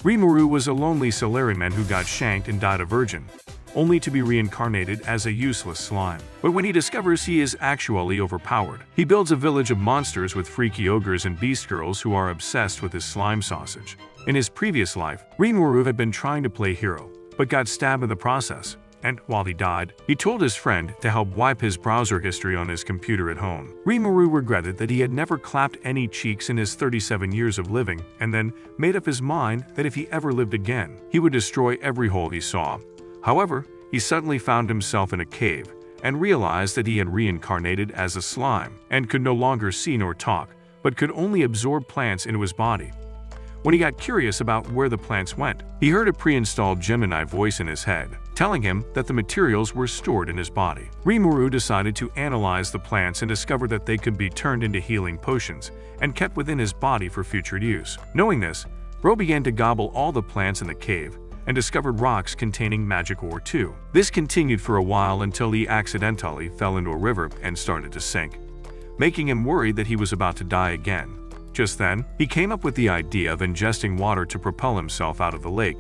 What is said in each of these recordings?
Rimuru was a lonely salaryman who got shanked and died a virgin, only to be reincarnated as a useless slime. But when he discovers he is actually overpowered, he builds a village of monsters with freaky ogres and beast girls who are obsessed with his slime sausage. In his previous life, Rimuru had been trying to play hero, but got stabbed in the process. And while he died, he told his friend to help wipe his browser history on his computer at home. Rimuru regretted that he had never clapped any cheeks in his 37 years of living, and then made up his mind that if he ever lived again, he would destroy every hole he saw. However, he suddenly found himself in a cave and realized that he had reincarnated as a slime and could no longer see nor talk, but could only absorb plants into his body. When he got curious about where the plants went, he heard a pre-installed Gemini voice in his head, telling him that the materials were stored in his body. Rimuru decided to analyze the plants and discovered that they could be turned into healing potions and kept within his body for future use. Knowing this, Ro began to gobble all the plants in the cave and discovered rocks containing magic ore too. This continued for a while until he accidentally fell into a river and started to sink, making him worried that he was about to die again. Just then, he came up with the idea of ingesting water to propel himself out of the lake,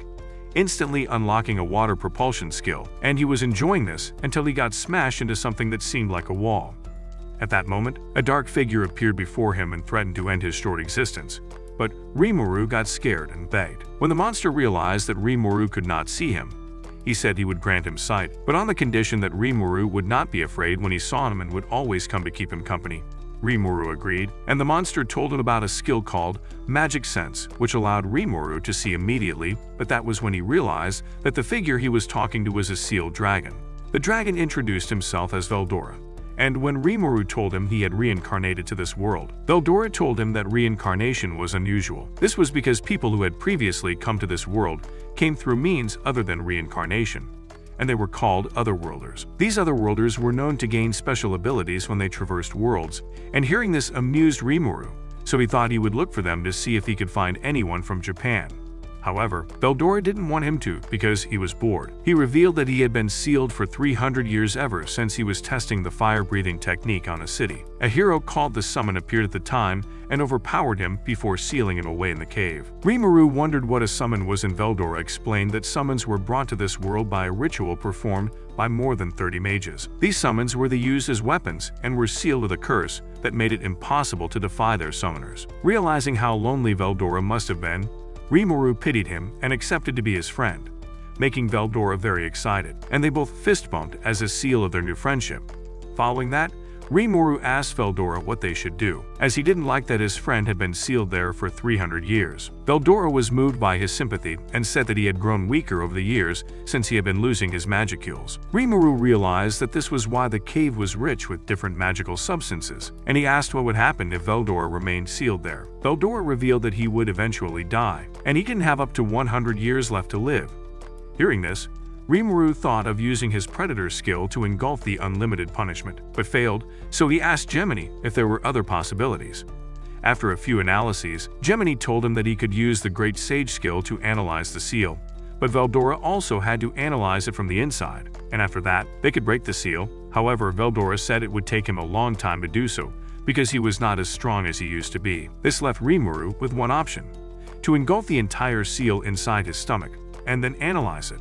instantly unlocking a water propulsion skill, and he was enjoying this until he got smashed into something that seemed like a wall. At that moment, a dark figure appeared before him and threatened to end his short existence, but Rimuru got scared and begged. When the monster realized that Rimuru could not see him, he said he would grant him sight, but on the condition that Rimuru would not be afraid when he saw him and would always come to keep him company. Rimuru agreed, and the monster told him about a skill called Magic Sense, which allowed Rimuru to see immediately, but that was when he realized that the figure he was talking to was a sealed dragon. The dragon introduced himself as Veldora, and when Rimuru told him he had reincarnated to this world, Veldora told him that reincarnation was unusual. This was because people who had previously come to this world came through means other than reincarnation, and they were called Otherworlders. These Otherworlders were known to gain special abilities when they traversed worlds, and hearing this amused Rimuru, so he thought he would look for them to see if he could find anyone from Japan. However, Veldora didn't want him to because he was bored. He revealed that he had been sealed for 300 years ever since he was testing the fire-breathing technique on a city. A hero called the Summon appeared at the time and overpowered him before sealing him away in the cave. Rimuru wondered what a summon was, and Veldora explained that summons were brought to this world by a ritual performed by more than 30 mages. These summons were used as weapons and were sealed with a curse that made it impossible to defy their summoners. Realizing how lonely Veldora must have been, Rimuru pitied him and accepted to be his friend, making Veldora very excited, and they both fist-bumped as a seal of their new friendship. Following that, Rimuru asked Veldora what they should do, as he didn't like that his friend had been sealed there for 300 years. Veldora was moved by his sympathy and said that he had grown weaker over the years since he had been losing his magicules. Rimuru realized that this was why the cave was rich with different magical substances, and he asked what would happen if Veldora remained sealed there. Veldora revealed that he would eventually die, and he didn't have up to 100 years left to live. Hearing this, Rimuru thought of using his Predator skill to engulf the unlimited punishment, but failed, so he asked Gemini if there were other possibilities. After a few analyses, Gemini told him that he could use the Great Sage skill to analyze the seal, but Veldora also had to analyze it from the inside, and after that, they could break the seal. However, Veldora said it would take him a long time to do so, because he was not as strong as he used to be. This left Rimuru with one option: to engulf the entire seal inside his stomach, and then analyze it.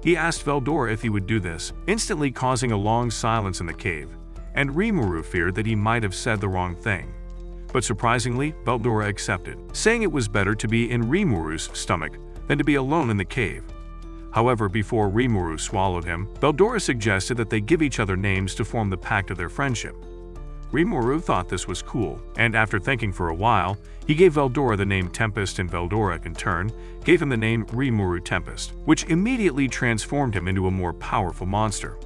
He asked Veldora if he would do this, instantly causing a long silence in the cave, and Rimuru feared that he might have said the wrong thing. But surprisingly, Veldora accepted, saying it was better to be in Rimuru's stomach than to be alone in the cave. However, before Rimuru swallowed him, Veldora suggested that they give each other names to form the pact of their friendship. Rimuru thought this was cool, and after thinking for a while, he gave Veldora the name Tempest, and Veldora, in turn, gave him the name Rimuru Tempest, which immediately transformed him into a more powerful monster.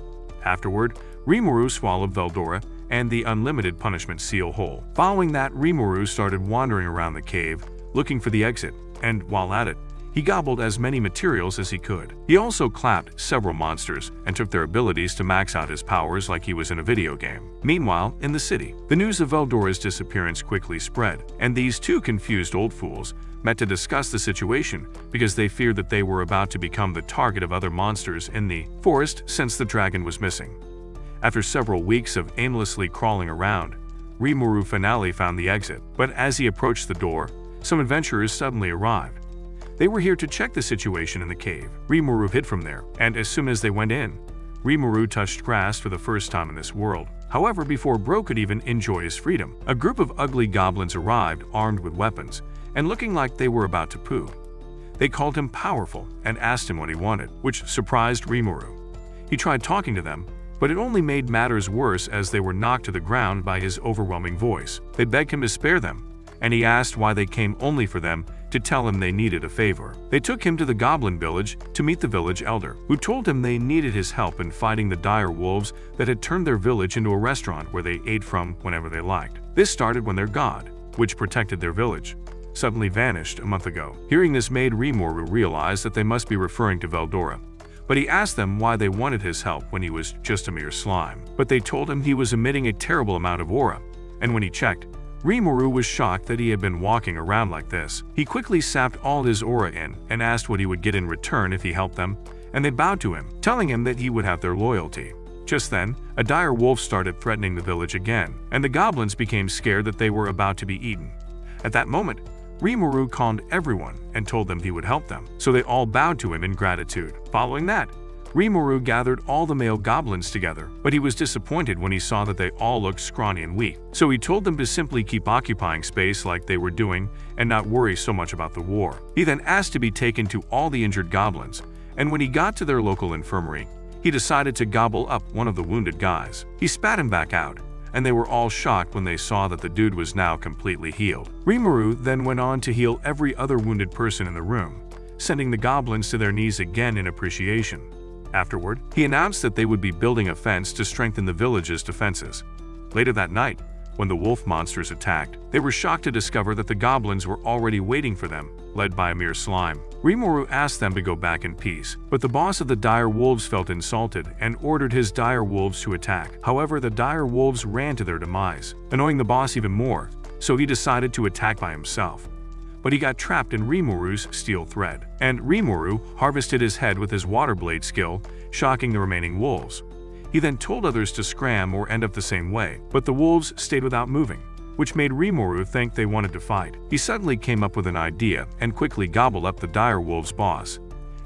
Afterward, Rimuru swallowed Veldora and the unlimited punishment seal whole. Following that, Rimuru started wandering around the cave, looking for the exit, and while at it, he gobbled as many materials as he could. He also clapped several monsters and took their abilities to max out his powers like he was in a video game. Meanwhile, in the city, the news of Veldora's disappearance quickly spread, and these two confused old fools met to discuss the situation because they feared that they were about to become the target of other monsters in the forest since the dragon was missing. After several weeks of aimlessly crawling around, Rimuru finally found the exit, but as he approached the door, some adventurers suddenly arrived. They were here to check the situation in the cave. Rimuru hid from there, and as soon as they went in, Rimuru touched grass for the first time in this world. However, before Bro could even enjoy his freedom, a group of ugly goblins arrived armed with weapons and looking like they were about to poo. They called him powerful and asked him what he wanted, which surprised Rimuru. He tried talking to them, but it only made matters worse as they were knocked to the ground by his overwhelming voice. They begged him to spare them, and he asked why they came only for them to tell him they needed a favor. They took him to the goblin village to meet the village elder, who told him they needed his help in fighting the dire wolves that had turned their village into a restaurant where they ate from whenever they liked. This started when their god, which protected their village, suddenly vanished a month ago. Hearing this made Rimuru realize that they must be referring to Veldora, but he asked them why they wanted his help when he was just a mere slime. But they told him he was emitting a terrible amount of aura, and when he checked, Rimuru was shocked that he had been walking around like this. He quickly sapped all his aura in and asked what he would get in return if he helped them, and they bowed to him, telling him that he would have their loyalty. Just then, a dire wolf started threatening the village again, and the goblins became scared that they were about to be eaten. At that moment, Rimuru calmed everyone and told them he would help them, so they all bowed to him in gratitude. Following that, Rimuru gathered all the male goblins together, but he was disappointed when he saw that they all looked scrawny and weak. So he told them to simply keep occupying space like they were doing and not worry so much about the war. He then asked to be taken to all the injured goblins, and when he got to their local infirmary, he decided to gobble up one of the wounded guys. He spat him back out, and they were all shocked when they saw that the dude was now completely healed. Rimuru then went on to heal every other wounded person in the room, sending the goblins to their knees again in appreciation. Afterward, he announced that they would be building a fence to strengthen the village's defenses. Later that night, when the wolf monsters attacked, they were shocked to discover that the goblins were already waiting for them, led by a mere slime. Rimuru asked them to go back in peace, but the boss of the dire wolves felt insulted and ordered his dire wolves to attack. However, the dire wolves ran to their demise, annoying the boss even more, so he decided to attack by himself. But he got trapped in Rimuru's steel thread, and Rimuru harvested his head with his water blade skill, shocking the remaining wolves. He then told others to scram or end up the same way, but the wolves stayed without moving, which made Rimuru think they wanted to fight. He suddenly came up with an idea and quickly gobbled up the dire wolf's boss.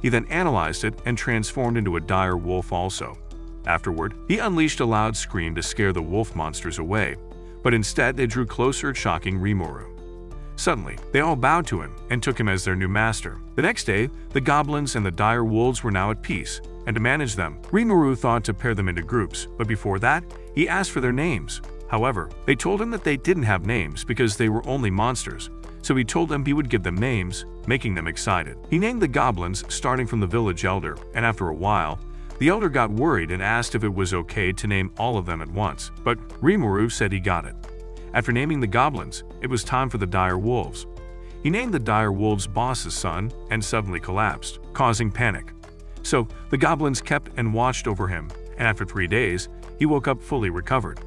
He then analyzed it and transformed into a dire wolf also. Afterward, he unleashed a loud scream to scare the wolf monsters away, but instead they drew closer, shocking Rimuru. Suddenly, they all bowed to him and took him as their new master. The next day, the goblins and the dire wolves were now at peace, and to manage them, Rimuru thought to pair them into groups, but before that, he asked for their names. However, they told him that they didn't have names because they were only monsters, so he told them he would give them names, making them excited. He named the goblins starting from the village elder, and after a while, the elder got worried and asked if it was okay to name all of them at once, but Rimuru said he got it. After naming the goblins, it was time for the dire wolves. He named the dire wolves' boss's son and suddenly collapsed, causing panic. So the goblins kept and watched over him, and after 3 days, he woke up fully recovered.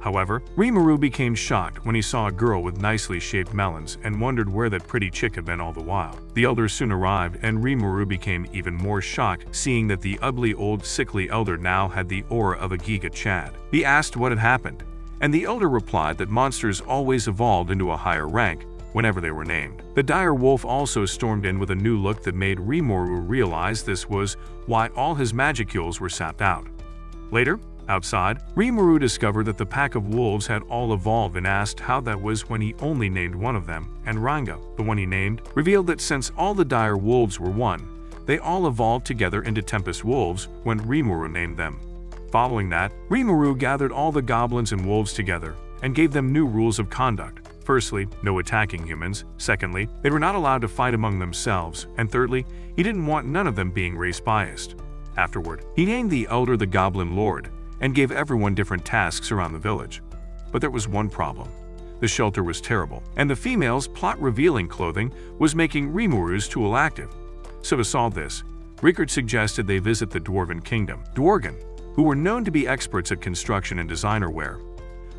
However, Rimuru became shocked when he saw a girl with nicely shaped melons and wondered where that pretty chick had been all the while. The elders soon arrived, and Rimuru became even more shocked seeing that the ugly old sickly elder now had the aura of a Giga Chad. He asked what had happened, and the elder replied that monsters always evolved into a higher rank whenever they were named. The dire wolf also stormed in with a new look that made Rimuru realize this was why all his magicules were sapped out. Later, outside, Rimuru discovered that the pack of wolves had all evolved and asked how that was when he only named one of them, and Rango, the one he named, revealed that since all the dire wolves were one, they all evolved together into Tempest wolves when Rimuru named them. Following that, Rimuru gathered all the goblins and wolves together and gave them new rules of conduct. Firstly, no attacking humans. Secondly, they were not allowed to fight among themselves. And thirdly, he didn't want none of them being race-biased. Afterward, he named the elder the Goblin Lord and gave everyone different tasks around the village. But there was one problem. The shelter was terrible, and the females' plot-revealing clothing was making Rimuru's tool active. So to solve this, Rickard suggested they visit the Dwarven Kingdom, Dworgen, who were known to be experts at construction and designer wear.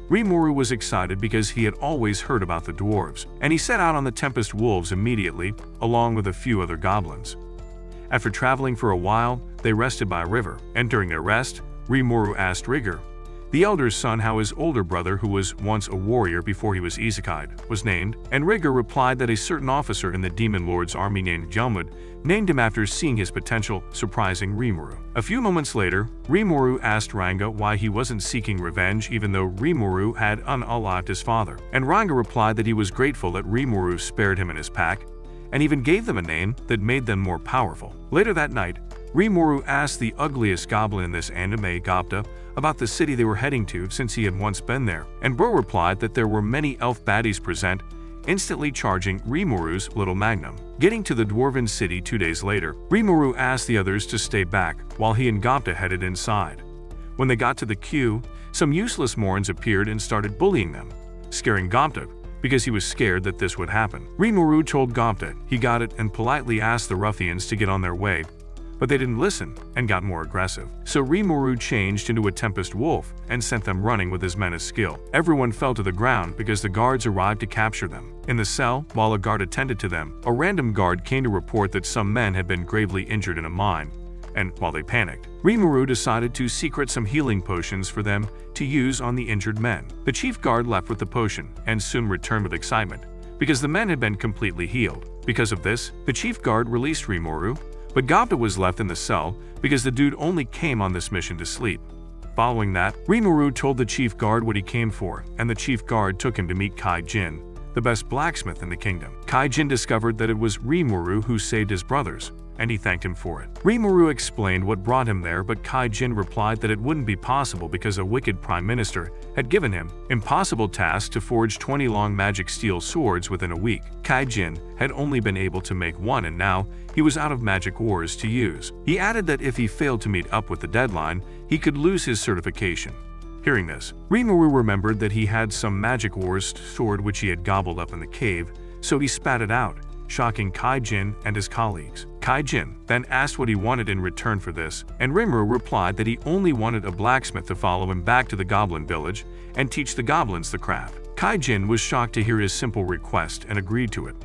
Rimuru was excited because he had always heard about the dwarves, and he set out on the Tempest Wolves immediately, along with a few other goblins. After traveling for a while, they rested by a river, and during their rest, Rimuru asked Rigger, the elder's son how his older brother, who was once a warrior before he was isekai'd, was named, and Rhaegar replied that a certain officer in the Demon Lord's army named Gelmud named him after seeing his potential, surprising Rimuru. A few moments later, Rimuru asked Rhaegar why he wasn't seeking revenge even though Rimuru had unalived his father, and Rhaegar replied that he was grateful that Rimuru spared him and his pack, and even gave them a name that made them more powerful. Later that night, Rimuru asked the ugliest goblin in this anime, Gobta, about the city they were heading to since he had once been there, and Bro replied that there were many elf baddies present, instantly charging Rimuru's little magnum. Getting to the dwarven city 2 days later, Rimuru asked the others to stay back while he and Gobta headed inside. When they got to the queue, some useless morons appeared and started bullying them, scaring Gobta because he was scared that this would happen. Rimuru told Gobta he got it and politely asked the ruffians to get on their way, but they didn't listen and got more aggressive. So Rimuru changed into a Tempest Wolf and sent them running with his menace skill. Everyone fell to the ground because the guards arrived to capture them. In the cell, while a guard attended to them, a random guard came to report that some men had been gravely injured in a mine, and while they panicked, Rimuru decided to secret some healing potions for them to use on the injured men. The chief guard left with the potion and soon returned with excitement because the men had been completely healed. Because of this, the chief guard released Rimuru, but Gobta was left in the cell because the dude only came on this mission to sleep. Following that, Rimuru told the chief guard what he came for, and the chief guard took him to meet Kai Jin, the best blacksmith in the kingdom. Kai Jin discovered that it was Rimuru who saved his brothers, and he thanked him for it. Rimuru explained what brought him there, but Kai Jin replied that it wouldn't be possible because a wicked prime minister had given him impossible task to forge 20 long magic steel swords within a week. Kai Jin had only been able to make one, and now he was out of magic ores to use. He added that if he failed to meet up with the deadline, he could lose his certification. Hearing this, Rimuru remembered that he had some magic ores stored which he had gobbled up in the cave, so he spat it out, shocking Kai Jin and his colleagues. Kai Jin then asked what he wanted in return for this, and Rimuru replied that he only wanted a blacksmith to follow him back to the goblin village and teach the goblins the craft. Kai Jin was shocked to hear his simple request and agreed to it.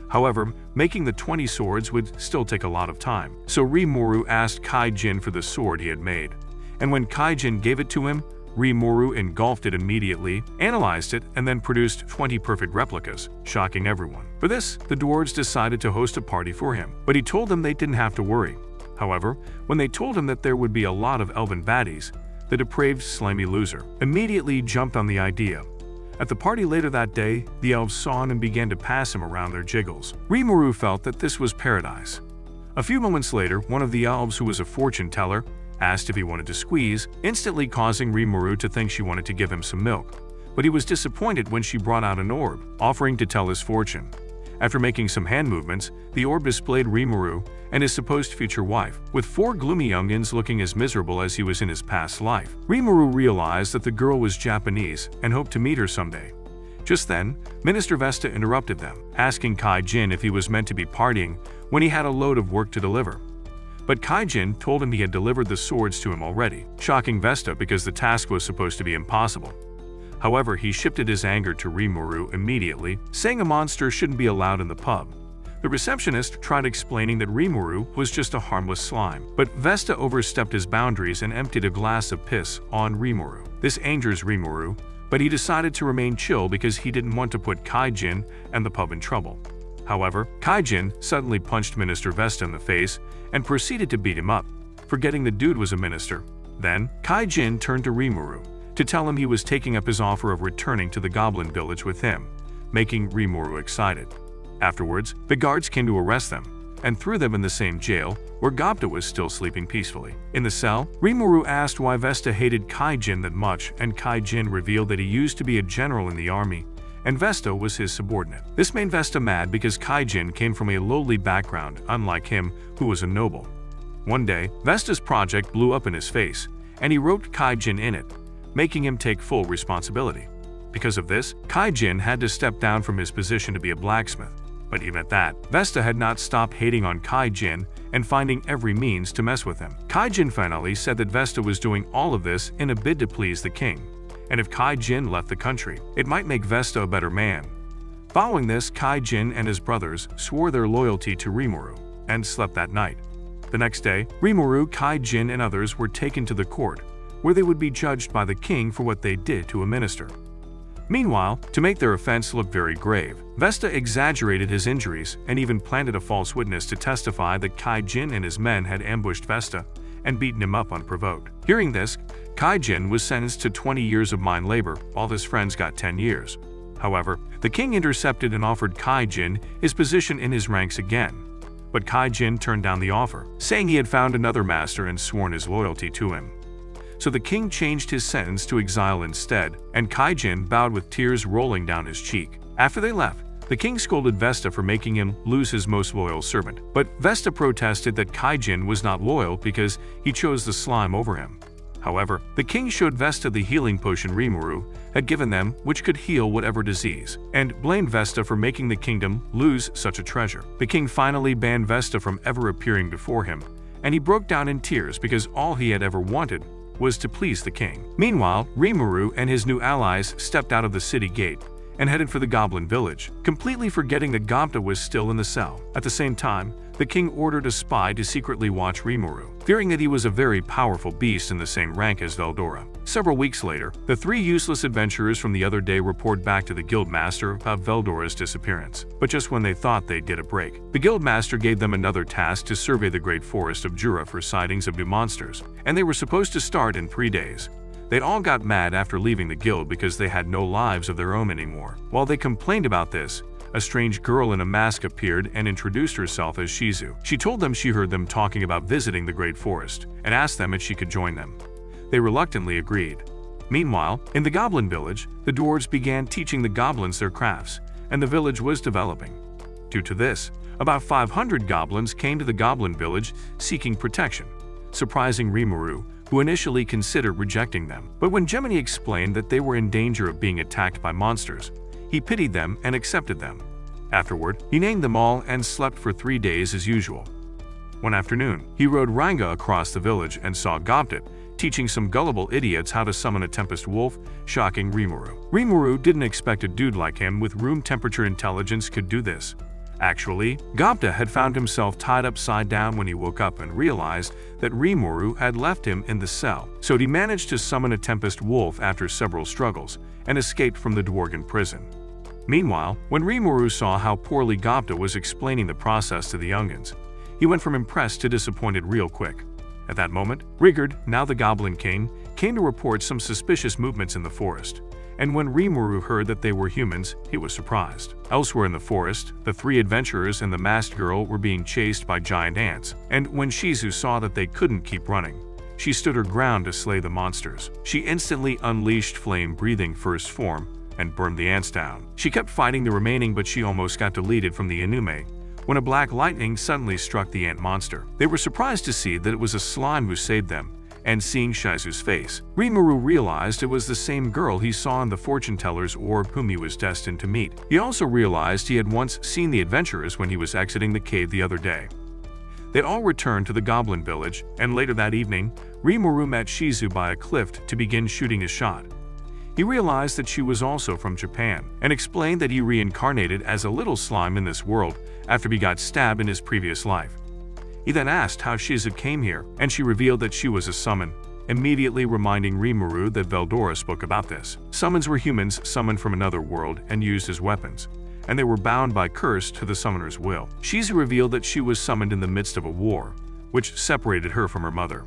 However, making the 20 swords would still take a lot of time, so Rimuru asked Kai Jin for the sword he had made, and when Kai Jin gave it to him, Rimuru engulfed it immediately, analyzed it, and then produced 20 perfect replicas, shocking everyone. For this, the dwarves decided to host a party for him, but he told them they didn't have to worry. However, when they told him that there would be a lot of elven baddies, the depraved slimy loser immediately jumped on the idea. At the party later that day, the elves saw him and began to pass him around their jiggles. Rimuru felt that this was paradise. A few moments later, one of the elves, who was a fortune teller, asked if he wanted to squeeze, instantly causing Rimuru to think she wanted to give him some milk. But he was disappointed when she brought out an orb, offering to tell his fortune. After making some hand movements, the orb displayed Rimuru and his supposed future wife, with 4 gloomy youngins looking as miserable as he was in his past life. Rimuru realized that the girl was Japanese and hoped to meet her someday. Just then, Minister Vesta interrupted them, asking Kai Jin if he was meant to be partying when he had a load of work to deliver. But Kai Jin told him he had delivered the swords to him already, shocking Vesta because the task was supposed to be impossible. However, he shifted his anger to Rimuru immediately, saying a monster shouldn't be allowed in the pub. The receptionist tried explaining that Rimuru was just a harmless slime, but Vesta overstepped his boundaries and emptied a glass of piss on Rimuru. This angers Rimuru, but he decided to remain chill because he didn't want to put Kai Jin and the pub in trouble. However, Kai Jin suddenly punched Minister Vesta in the face and proceeded to beat him up, forgetting the dude was a minister. Then, Kai Jin turned to Rimuru to tell him he was taking up his offer of returning to the goblin village with him, making Rimuru excited. Afterwards, the guards came to arrest them and threw them in the same jail where Gobta was still sleeping peacefully. In the cell, Rimuru asked why Vesta hated Kai Jin that much, and Kai Jin revealed that he used to be a general in the army, and Vesta was his subordinate. This made Vesta mad because Kai Jin came from a lowly background, unlike him, who was a noble. One day, Vesta's project blew up in his face, and he wrote Kai Jin in it, making him take full responsibility. Because of this, Kai Jin had to step down from his position to be a blacksmith. But even at that, Vesta had not stopped hating on Kai Jin and finding every means to mess with him. Kai Jin finally said that Vesta was doing all of this in a bid to please the king, and if Kai Jin left the country, it might make Vesta a better man. Following this, Kai Jin and his brothers swore their loyalty to Rimuru and slept that night. The next day, Rimuru, Kai Jin, and others were taken to the court, where they would be judged by the king for what they did to a minister. Meanwhile, to make their offense look very grave, Vesta exaggerated his injuries and even planted a false witness to testify that Kai Jin and his men had ambushed Vesta and beaten him up unprovoked. Hearing this, Kai Jin was sentenced to 20 years of mine labor, while his friends got 10 years. However, the king intercepted and offered Kai Jin his position in his ranks again. But Kai Jin turned down the offer, saying he had found another master and sworn his loyalty to him. So the king changed his sentence to exile instead, and Kai Jin bowed with tears rolling down his cheek. After they left, the king scolded Vesta for making him lose his most loyal servant. But Vesta protested that Kai Jin was not loyal because he chose the slime over him. However, the king showed Vesta the healing potion Rimuru had given them, which could heal whatever disease, and blamed Vesta for making the kingdom lose such a treasure. The king finally banned Vesta from ever appearing before him, and he broke down in tears because all he had ever wanted was to please the king. Meanwhile, Rimuru and his new allies stepped out of the city gate and headed for the goblin village, completely forgetting that Gobta was still in the cell. At the same time, the king ordered a spy to secretly watch Rimuru, fearing that he was a very powerful beast in the same rank as Veldora. Several weeks later, the three useless adventurers from the other day report back to the guildmaster about Veldora's disappearance. But just when they thought they'd get a break, the guildmaster gave them another task to survey the great forest of Jura for sightings of new monsters, and they were supposed to start in 3 days. They all got mad after leaving the guild because they had no lives of their own anymore. While they complained about this, a strange girl in a mask appeared and introduced herself as Shizu. She told them she heard them talking about visiting the Great Forest and asked them if she could join them. They reluctantly agreed. Meanwhile, in the Goblin Village, the dwarves began teaching the goblins their crafts, and the village was developing. Due to this, about 500 goblins came to the Goblin Village seeking protection, surprising Rimuru, who initially considered rejecting them. But when Gemini explained that they were in danger of being attacked by monsters, he pitied them and accepted them. Afterward, he named them all and slept for 3 days as usual. One afternoon, he rode Ranga across the village and saw Gobtit teaching some gullible idiots how to summon a Tempest Wolf, shocking Rimuru. Rimuru didn't expect a dude like him with room temperature intelligence could do this. Actually, Gobta had found himself tied upside down when he woke up and realized that Rimuru had left him in the cell. So he managed to summon a Tempest Wolf after several struggles and escaped from the Dworgen prison. Meanwhile, when Rimuru saw how poorly Gobta was explaining the process to the youngins, he went from impressed to disappointed real quick. At that moment, Rigard, now the Goblin King, came to report some suspicious movements in the forest. And when Rimuru heard that they were humans, he was surprised. Elsewhere in the forest, the three adventurers and the masked girl were being chased by giant ants, and when Shizu saw that they couldn't keep running, she stood her ground to slay the monsters. She instantly unleashed flame-breathing first form and burned the ants down. She kept fighting the remaining, but she almost got deleted from the Inume when a black lightning suddenly struck the ant monster. They were surprised to see that it was a slime who saved them, and seeing Shizu's face, Rimuru realized it was the same girl he saw in the fortune teller's orb whom he was destined to meet. He also realized he had once seen the adventurers when he was exiting the cave the other day. They all returned to the Goblin Village, and later that evening, Rimuru met Shizu by a cliff to begin shooting his shot. He realized that she was also from Japan, and explained that he reincarnated as a little slime in this world after he got stabbed in his previous life. He then asked how Shizu came here, and she revealed that she was a summon, immediately reminding Rimuru that Veldora spoke about this. Summons were humans summoned from another world and used as weapons, and they were bound by curse to the summoner's will. Shizu revealed that she was summoned in the midst of a war, which separated her from her mother.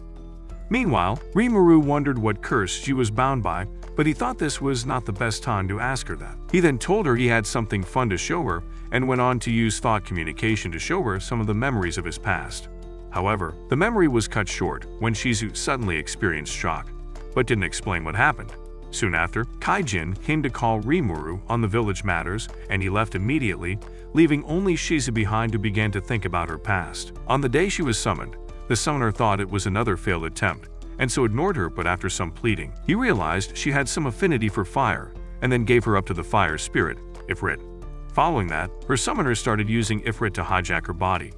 Meanwhile, Rimuru wondered what curse she was bound by, but he thought this was not the best time to ask her that. He then told her he had something fun to show her, and went on to use thought communication to show her some of the memories of his past. However, the memory was cut short when Shizu suddenly experienced shock, but didn't explain what happened. Soon after, Kaijin came to call Rimuru on the village matters, and he left immediately, leaving only Shizu behind who began to think about her past. On the day she was summoned, the summoner thought it was another failed attempt, and so ignored her, but after some pleading, he realized she had some affinity for fire, and then gave her up to the fire spirit, Ifrit. Following that, her summoner started using Ifrit to hijack her body,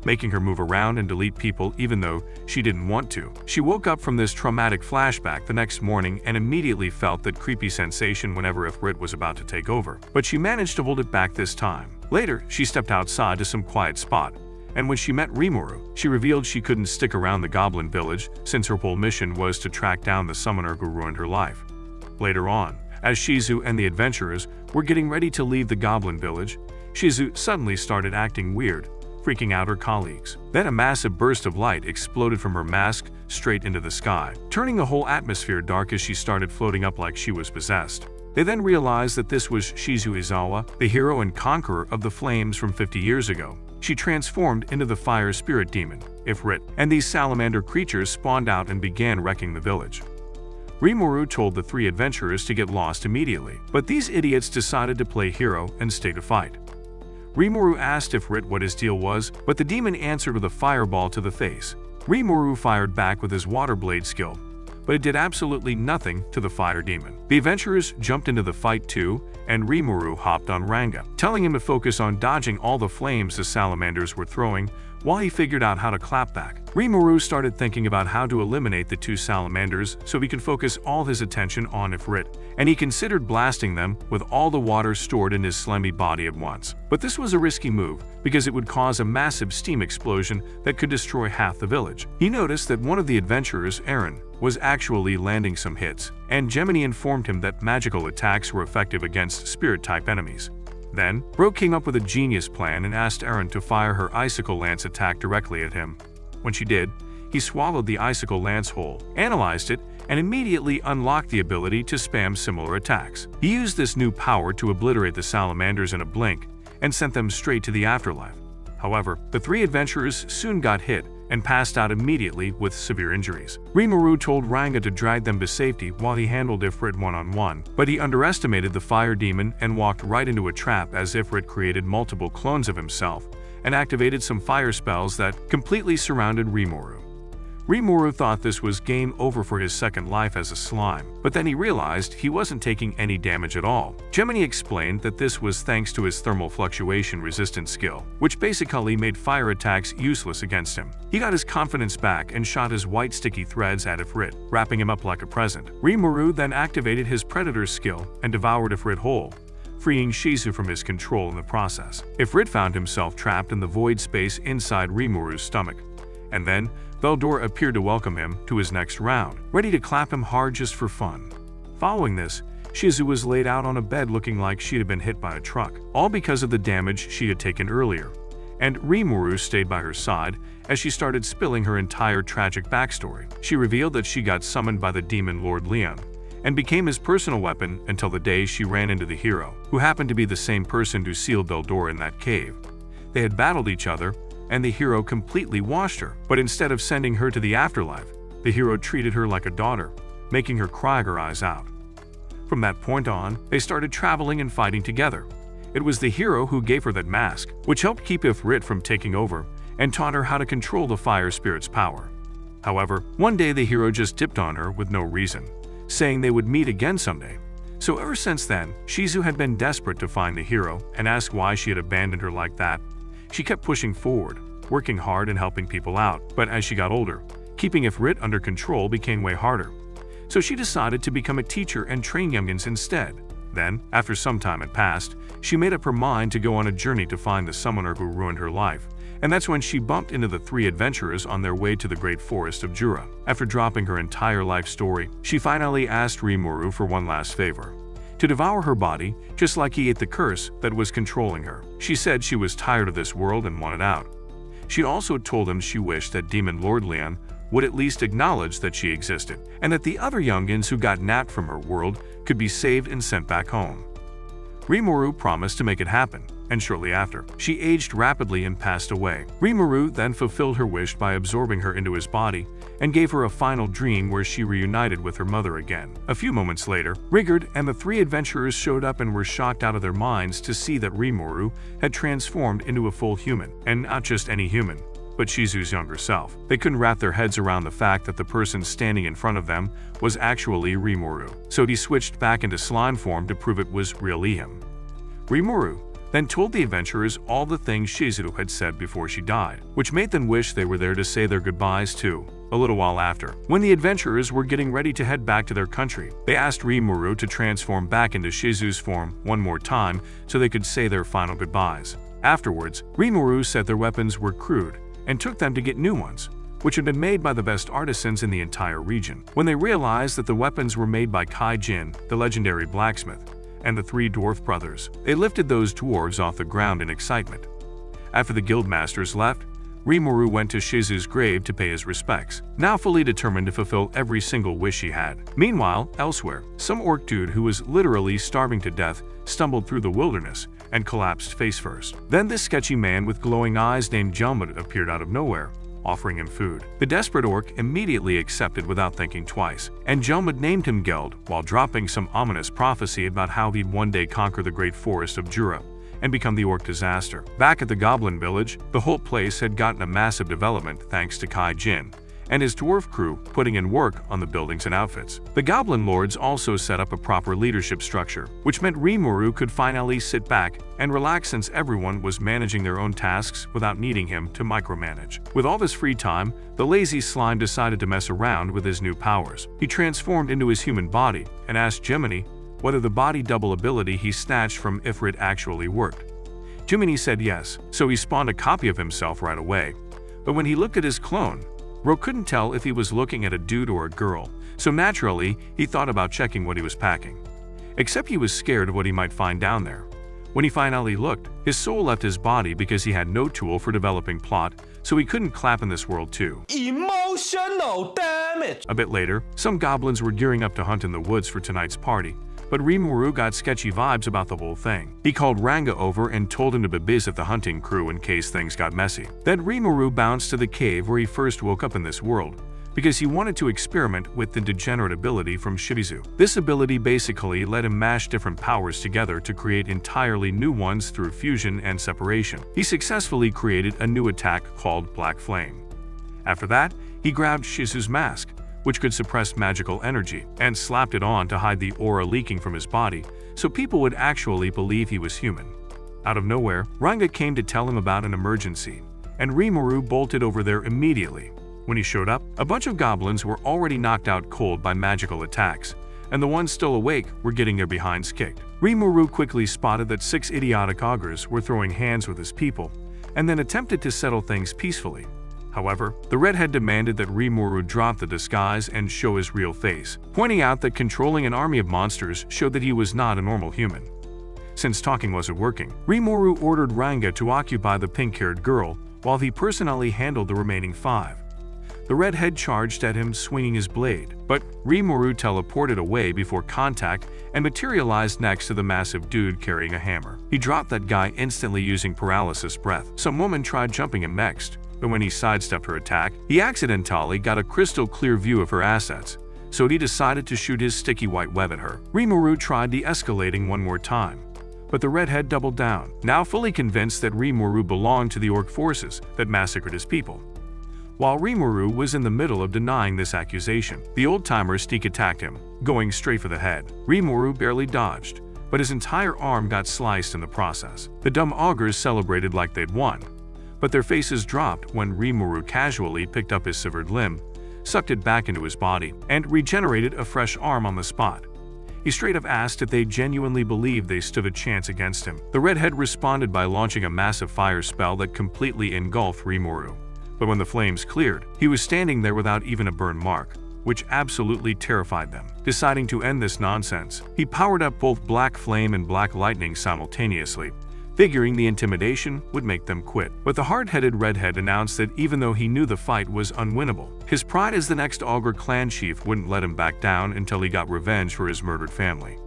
making her move around and delete people even though she didn't want to. She woke up from this traumatic flashback the next morning and immediately felt that creepy sensation whenever Ifrit was about to take over, but she managed to hold it back this time. Later, she stepped outside to some quiet spot and when she met Rimuru, she revealed she couldn't stick around the Goblin Village since her whole mission was to track down the summoner who ruined her life. Later on, as Shizu and the adventurers were getting ready to leave the Goblin Village, Shizu suddenly started acting weird, freaking out her colleagues. Then a massive burst of light exploded from her mask straight into the sky, turning the whole atmosphere dark as she started floating up like she was possessed. They then realized that this was Shizu Izawa, the hero and conqueror of the flames from 50 years ago. She transformed into the fire spirit demon, Ifrit, and these salamander creatures spawned out and began wrecking the village. Rimuru told the three adventurers to get lost immediately, but these idiots decided to play hero and stay to fight. Rimuru asked Ifrit what his deal was, but the demon answered with a fireball to the face. Rimuru fired back with his water blade skill, but it did absolutely nothing to the fire demon. The adventurers jumped into the fight too, and Rimuru hopped on Ranga, telling him to focus on dodging all the flames the salamanders were throwing while he figured out how to clap back. Rimuru started thinking about how to eliminate the two salamanders so he could focus all his attention on Ifrit, and he considered blasting them with all the water stored in his slimy body at once. But this was a risky move because it would cause a massive steam explosion that could destroy half the village. He noticed that one of the adventurers, Eren, was actually landing some hits, and Gemini informed him that magical attacks were effective against spirit-type enemies. Then, Brook came up with a genius plan and asked Eren to fire her icicle lance attack directly at him. When she did, he swallowed the icicle lance whole, analyzed it, and immediately unlocked the ability to spam similar attacks. He used this new power to obliterate the salamanders in a blink and sent them straight to the afterlife. However, the three adventurers soon got hit and passed out immediately with severe injuries. Rimuru told Ranga to drag them to safety while he handled Ifrit one-on-one, but he underestimated the fire demon and walked right into a trap as Ifrit created multiple clones of himself and activated some fire spells that completely surrounded Rimuru. Rimuru thought this was game over for his second life as a slime, but then he realized he wasn't taking any damage at all. Gemini explained that this was thanks to his thermal fluctuation resistance skill, which basically made fire attacks useless against him. He got his confidence back and shot his white sticky threads at Ifrit, wrapping him up like a present. Rimuru then activated his predator's skill and devoured Ifrit whole, freeing Shizu from his control in the process. Ifrit found himself trapped in the void space inside Rimuru's stomach, and then Veldor appeared to welcome him to his next round, ready to clap him hard just for fun. Following this, Shizu was laid out on a bed looking like she'd been hit by a truck, all because of the damage she had taken earlier, and Rimuru stayed by her side as she started spilling her entire tragic backstory. She revealed that she got summoned by the demon Lord Leon, and became his personal weapon until the day she ran into the hero, who happened to be the same person who sealed Veldor in that cave. They had battled each other, and the hero completely washed her, but instead of sending her to the afterlife, the hero treated her like a daughter, making her cry her eyes out. From that point on, they started traveling and fighting together. It was the hero who gave her that mask, which helped keep Ifrit from taking over and taught her how to control the fire spirit's power. However, one day the hero just dipped on her with no reason, saying they would meet again someday. So ever since then, Shizu had been desperate to find the hero and ask why she had abandoned her like that. She kept pushing forward, working hard and helping people out, but as she got older, keeping Ifrit under control became way harder. So she decided to become a teacher and train youngins instead. Then, after some time had passed, she made up her mind to go on a journey to find the summoner who ruined her life, and that's when she bumped into the three adventurers on their way to the great forest of Jura. After dropping her entire life story, she finally asked Rimuru for one last favor: to devour her body, just like he ate the curse that was controlling her. She said she was tired of this world and wanted out. She also told him she wished that Demon Lord Leon would at least acknowledge that she existed, and that the other youngins who got napped from her world could be saved and sent back home. Rimuru promised to make it happen, and shortly after, she aged rapidly and passed away. Rimuru then fulfilled her wish by absorbing her into his body and gave her a final dream where she reunited with her mother again. A few moments later, Rigard and the three adventurers showed up and were shocked out of their minds to see that Rimuru had transformed into a full human, and not just any human, but Shizu's younger self. They couldn't wrap their heads around the fact that the person standing in front of them was actually Rimuru, so he switched back into slime form to prove it was really him. Rimuru then told the adventurers all the things Shizu had said before she died, which made them wish they were there to say their goodbyes too. A little while after, when the adventurers were getting ready to head back to their country, they asked Rimuru to transform back into Shizu's form one more time so they could say their final goodbyes. Afterwards, Rimuru said their weapons were crude and took them to get new ones, which had been made by the best artisans in the entire region. When they realized that the weapons were made by Kai Jin, the legendary blacksmith, and the three dwarf brothers, they lifted those dwarves off the ground in excitement. After the guildmasters left, Rimuru went to Shizu's grave to pay his respects, now fully determined to fulfill every single wish he had. Meanwhile, elsewhere, some orc dude who was literally starving to death stumbled through the wilderness and collapsed face first. Then this sketchy man with glowing eyes named Jelmud appeared out of nowhere, offering him food. The desperate orc immediately accepted without thinking twice, and Jelmud named him Geld while dropping some ominous prophecy about how he'd one day conquer the great forest of Jura and become the orc disaster. Back at the goblin village, the whole place had gotten a massive development thanks to Kai Jin and his dwarf crew putting in work on the buildings and outfits. The goblin lords also set up a proper leadership structure, which meant Rimuru could finally sit back and relax since everyone was managing their own tasks without needing him to micromanage. With all this free time, the lazy slime decided to mess around with his new powers. He transformed into his human body and asked Gemini whether the body double ability he snatched from Ifrit actually worked. Gemini said yes, so he spawned a copy of himself right away. But when he looked at his clone, Ro couldn't tell if he was looking at a dude or a girl, so naturally, he thought about checking what he was packing. Except he was scared of what he might find down there. When he finally looked, his soul left his body because he had no tool for developing plot, so he couldn't clap in this world too. Emotional damage! A bit later, some goblins were gearing up to hunt in the woods for tonight's party, but Rimuru got sketchy vibes about the whole thing. He called Ranga over and told him to be busy at the hunting crew in case things got messy. Then Rimuru bounced to the cave where he first woke up in this world, because he wanted to experiment with the degenerate ability from Shibizu. This ability basically let him mash different powers together to create entirely new ones through fusion and separation. He successfully created a new attack called Black Flame. After that, he grabbed Shizu's mask, which could suppress magical energy, and slapped it on to hide the aura leaking from his body, so people would actually believe he was human. Out of nowhere, Ranga came to tell him about an emergency, and Rimuru bolted over there immediately. When he showed up, a bunch of goblins were already knocked out cold by magical attacks, and the ones still awake were getting their behinds kicked. Rimuru quickly spotted that 6 idiotic augurs were throwing hands with his people, and then attempted to settle things peacefully. However, the redhead demanded that Rimuru drop the disguise and show his real face, pointing out that controlling an army of monsters showed that he was not a normal human. Since talking wasn't working, Rimuru ordered Ranga to occupy the pink-haired girl while he personally handled the remaining 5. The redhead charged at him, swinging his blade, but Rimuru teleported away before contact and materialized next to the massive dude carrying a hammer. He dropped that guy instantly using paralysis breath. Some woman tried jumping him next, but when he sidestepped her attack, he accidentally got a crystal clear view of her assets, so he decided to shoot his sticky white web at her. Rimuru tried de-escalating one more time, but the redhead doubled down, now fully convinced that Rimuru belonged to the orc forces that massacred his people. While Rimuru was in the middle of denying this accusation, the old-timer sneak attacked him, going straight for the head. Rimuru barely dodged, but his entire arm got sliced in the process. The dumb augurs celebrated like they'd won, but their faces dropped when Rimuru casually picked up his severed limb, sucked it back into his body, and regenerated a fresh arm on the spot. He straight up asked if they genuinely believed they stood a chance against him. The redhead responded by launching a massive fire spell that completely engulfed Rimuru. But when the flames cleared, he was standing there without even a burn mark, which absolutely terrified them. Deciding to end this nonsense, he powered up both Black Flame and Black Lightning simultaneously, figuring the intimidation would make them quit. But the hard-headed redhead announced that even though he knew the fight was unwinnable, his pride as the next Augur clan chief wouldn't let him back down until he got revenge for his murdered family.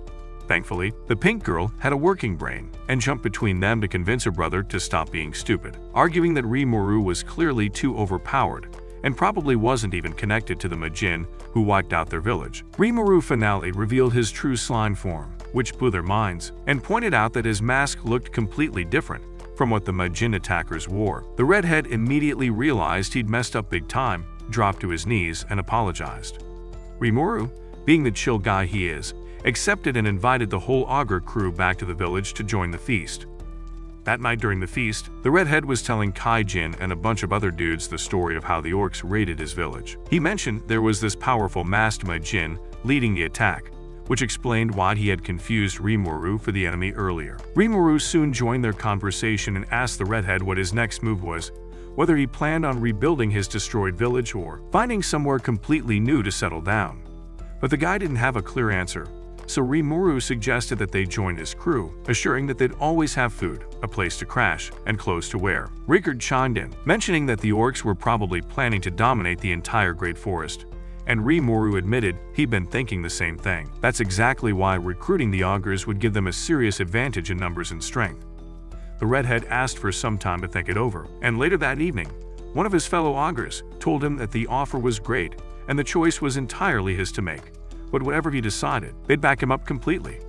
Thankfully, the pink girl had a working brain and jumped between them to convince her brother to stop being stupid, arguing that Rimuru was clearly too overpowered and probably wasn't even connected to the Majin who wiped out their village. Rimuru finally revealed his true slime form, which blew their minds, and pointed out that his mask looked completely different from what the Majin attackers wore. The redhead immediately realized he'd messed up big time, dropped to his knees, and apologized. Rimuru, being the chill guy he is, accepted and invited the whole Augur crew back to the village to join the feast. That night during the feast, the redhead was telling Kai Jin and a bunch of other dudes the story of how the orcs raided his village. He mentioned there was this powerful masked Majin leading the attack, which explained why he had confused Rimuru for the enemy earlier. Rimuru soon joined their conversation and asked the redhead what his next move was, whether he planned on rebuilding his destroyed village or finding somewhere completely new to settle down. But the guy didn't have a clear answer, so Rimuru suggested that they join his crew, assuring that they'd always have food, a place to crash, and clothes to wear. Rigurd chimed in, mentioning that the orcs were probably planning to dominate the entire Great Forest, and Rimuru admitted he'd been thinking the same thing. That's exactly why recruiting the augurs would give them a serious advantage in numbers and strength. The redhead asked for some time to think it over, and later that evening, one of his fellow augurs told him that the offer was great and the choice was entirely his to make. But whatever he decided, they'd back him up completely.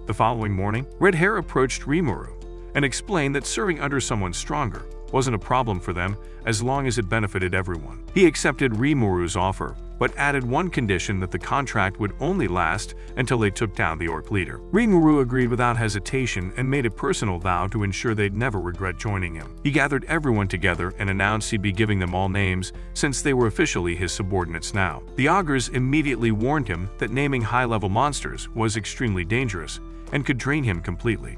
The following morning, Red Hair approached Rimuru and explained that serving under someone stronger wasn't a problem for them as long as it benefited everyone. He accepted Rimuru's offer, but added one condition that the contract would only last until they took down the orc leader. Rimuru agreed without hesitation and made a personal vow to ensure they'd never regret joining him. He gathered everyone together and announced he'd be giving them all names since they were officially his subordinates now. The augurs immediately warned him that naming high-level monsters was extremely dangerous and could drain him completely.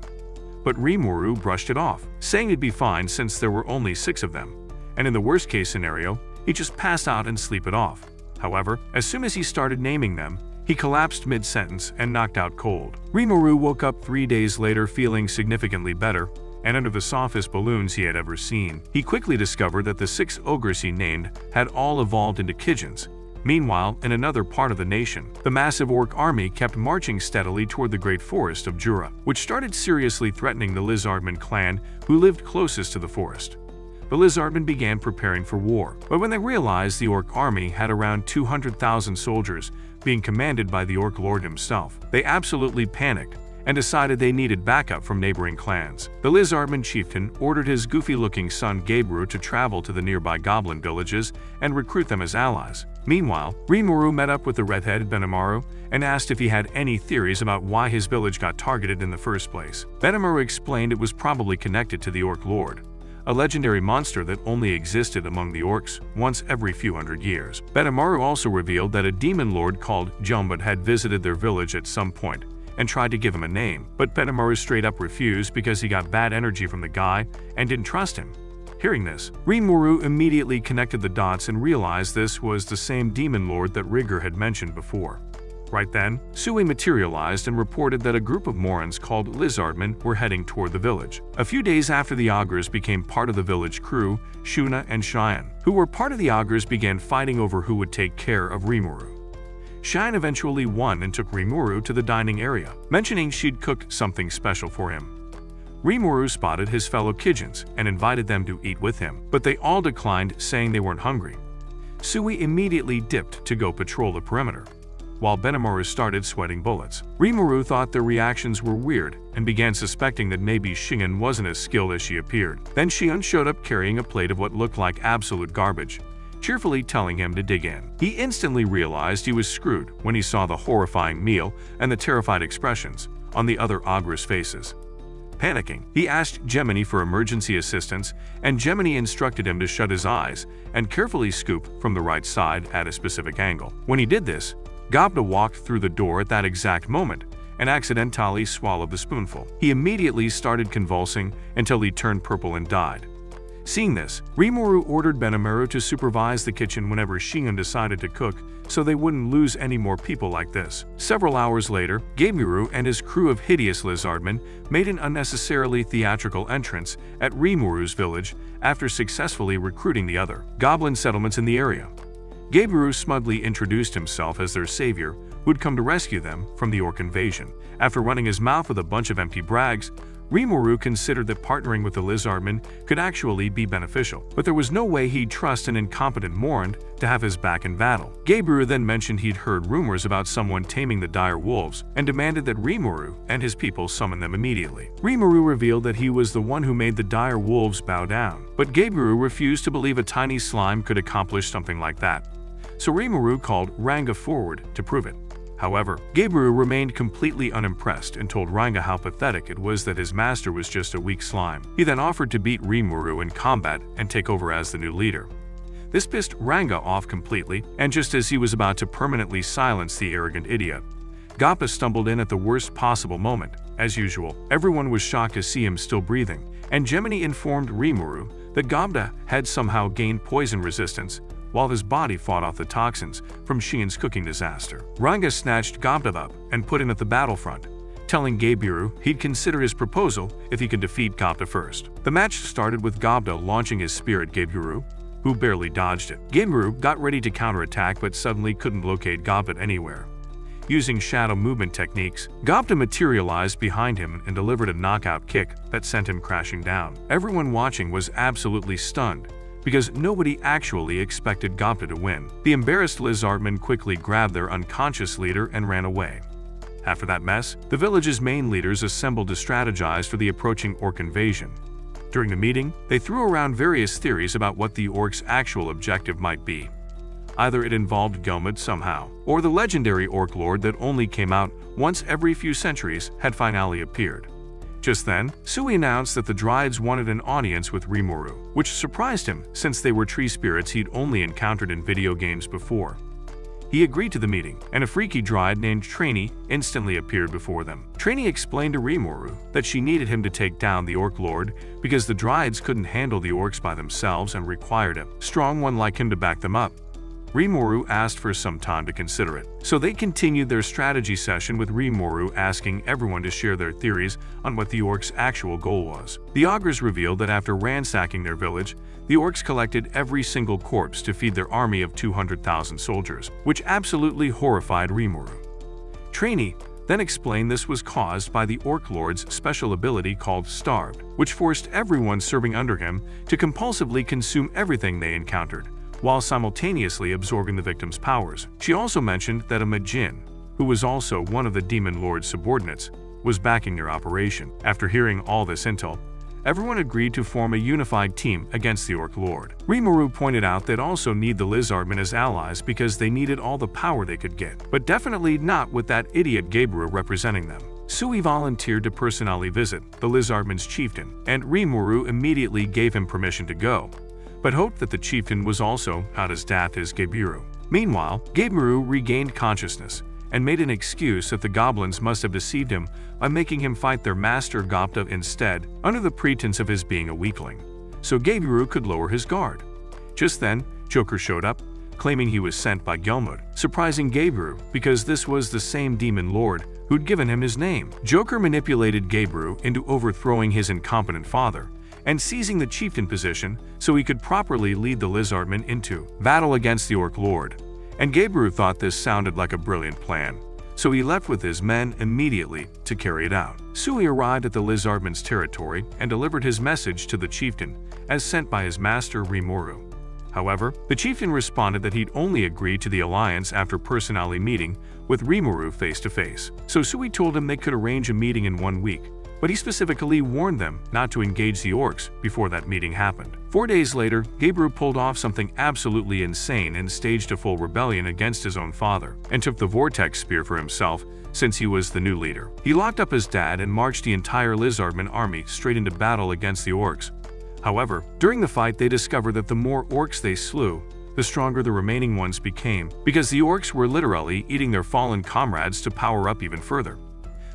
But Rimuru brushed it off, saying it'd be fine since there were only 6 of them, and in the worst-case scenario, he'd just pass out and sleep it off. However, as soon as he started naming them, he collapsed mid-sentence and knocked out cold. Rimuru woke up 3 days later feeling significantly better, and under the softest balloons he had ever seen. He quickly discovered that the 6 ogres he named had all evolved into Kijins. Meanwhile, in another part of the nation, the massive orc army kept marching steadily toward the great forest of Jura, which started seriously threatening the Lizardman clan who lived closest to the forest. The Lizardmen began preparing for war, but when they realized the orc army had around 200,000 soldiers being commanded by the orc lord himself, they absolutely panicked and decided they needed backup from neighboring clans. The Lizardman chieftain ordered his goofy-looking son Gaebru to travel to the nearby goblin villages and recruit them as allies. Meanwhile, Rimuru met up with the redhead Benimaru and asked if he had any theories about why his village got targeted in the first place. Benimaru explained it was probably connected to the orc lord, a legendary monster that only existed among the orcs once every few hundred years. Benimaru also revealed that a demon lord called Jumbud had visited their village at some point and tried to give him a name, but Benimaru straight up refused because he got bad energy from the guy and didn't trust him. Hearing this, Rimuru immediately connected the dots and realized this was the same demon lord that Rigger had mentioned before. Right then, Sui materialized and reported that a group of Morans called Lizardmen were heading toward the village. A few days after the augurs became part of the village crew, Shuna and Cheyenne, who were part of the augurs, began fighting over who would take care of Rimuru. Cheyenne eventually won and took Rimuru to the dining area, mentioning she'd cook something special for him. Rimuru spotted his fellow Kijins and invited them to eat with him, but they all declined, saying they weren't hungry. Sui immediately dipped to go patrol the perimeter, while Benimaru started sweating bullets. Rimuru thought their reactions were weird and began suspecting that maybe Shingen wasn't as skilled as she appeared. Then Shion showed up carrying a plate of what looked like absolute garbage, cheerfully telling him to dig in. He instantly realized he was screwed when he saw the horrifying meal and the terrified expressions on the other augurs' faces. Panicking, he asked Gemini for emergency assistance, and Gemini instructed him to shut his eyes and carefully scoop from the right side at a specific angle. When he did this, Gobda walked through the door at that exact moment and accidentally swallowed the spoonful. He immediately started convulsing until he turned purple and died. Seeing this, Rimuru ordered Benimaru to supervise the kitchen whenever Shingen decided to cook so they wouldn't lose any more people like this. Several hours later, Gaeburu and his crew of hideous lizardmen made an unnecessarily theatrical entrance at Rimuru's village after successfully recruiting the other goblin settlements in the area. Gaeburu smugly introduced himself as their savior who'd come to rescue them from the orc invasion. After running his mouth with a bunch of empty brags, Rimuru considered that partnering with the Lizardmen could actually be beneficial, but there was no way he'd trust an incompetent Morand to have his back in battle. Gaeburu then mentioned he'd heard rumors about someone taming the dire wolves and demanded that Rimuru and his people summon them immediately. Rimuru revealed that he was the one who made the dire wolves bow down, but Gaeburu refused to believe a tiny slime could accomplish something like that. So Rimuru called Ranga forward to prove it. However, Gaeburu remained completely unimpressed and told Ranga how pathetic it was that his master was just a weak slime. He then offered to beat Rimuru in combat and take over as the new leader. This pissed Ranga off completely, and just as he was about to permanently silence the arrogant idiot, Gobta stumbled in at the worst possible moment. As usual, everyone was shocked to see him still breathing, and Gemini informed Rimuru that Gobta had somehow gained poison resistance while his body fought off the toxins from Xian's cooking disaster. Ranga snatched Gobta up and put him at the battlefront, telling Gabiru he'd consider his proposal if he could defeat Gobta first. The match started with Gobta launching his spear at Gabiru, who barely dodged it. Gabiru got ready to counterattack but suddenly couldn't locate Gobta anywhere. Using shadow movement techniques, Gobta materialized behind him and delivered a knockout kick that sent him crashing down. Everyone watching was absolutely stunned, because nobody actually expected Gobta to win. The embarrassed Lizardmen quickly grabbed their unconscious leader and ran away. After that mess, the village's main leaders assembled to strategize for the approaching orc invasion. During the meeting, they threw around various theories about what the orcs' actual objective might be. Either it involved Gelmud somehow, or the legendary orc lord that only came out once every few centuries had finally appeared. Just then, Sui announced that the Dryades wanted an audience with Rimuru, which surprised him since they were tree spirits he'd only encountered in video games before. He agreed to the meeting, and a freaky Dryad named Trainee instantly appeared before them. Trainee explained to Rimuru that she needed him to take down the Orc Lord because the Dryades couldn't handle the orcs by themselves and required a strong one like him to back them up. Rimuru asked for some time to consider it, so they continued their strategy session with Rimuru asking everyone to share their theories on what the orcs' actual goal was. The Augurs revealed that after ransacking their village, the orcs collected every single corpse to feed their army of 200,000 soldiers, which absolutely horrified Rimuru. Trainee then explained this was caused by the Orc Lord's special ability called Starved, which forced everyone serving under him to compulsively consume everything they encountered, while simultaneously absorbing the victim's powers. She also mentioned that a Majin, who was also one of the Demon Lord's subordinates, was backing their operation. After hearing all this intel, everyone agreed to form a unified team against the Orc Lord. Rimuru pointed out they'd also need the Lizardmen as allies because they needed all the power they could get, but definitely not with that idiot Gabiru representing them. Sui volunteered to personally visit the Lizardmen's chieftain, and Rimuru immediately gave him permission to go, but hoped that the chieftain was also not as daft as Gabiru. Meanwhile, Gabiru regained consciousness and made an excuse that the goblins must have deceived him by making him fight their master Gobta instead under the pretense of his being a weakling, so Gabiru could lower his guard. Just then, Joker showed up, claiming he was sent by Gelmud, surprising Gabiru because this was the same demon lord who'd given him his name. Joker manipulated Gabiru into overthrowing his incompetent father and seizing the chieftain position so he could properly lead the Lizardmen into battle against the Orc Lord. And Gabiru thought this sounded like a brilliant plan, so he left with his men immediately to carry it out. Sui arrived at the Lizardmen's territory and delivered his message to the chieftain as sent by his master Rimuru. However, the chieftain responded that he'd only agreed to the alliance after personally meeting with Rimuru face to face. So Sui told him they could arrange a meeting in 1 week, but he specifically warned them not to engage the orcs before that meeting happened. 4 days later, Gabiru pulled off something absolutely insane and staged a full rebellion against his own father, and took the Vortex Spear for himself since he was the new leader. He locked up his dad and marched the entire Lizardman army straight into battle against the orcs. However, during the fight they discovered that the more orcs they slew, the stronger the remaining ones became, because the orcs were literally eating their fallen comrades to power up even further.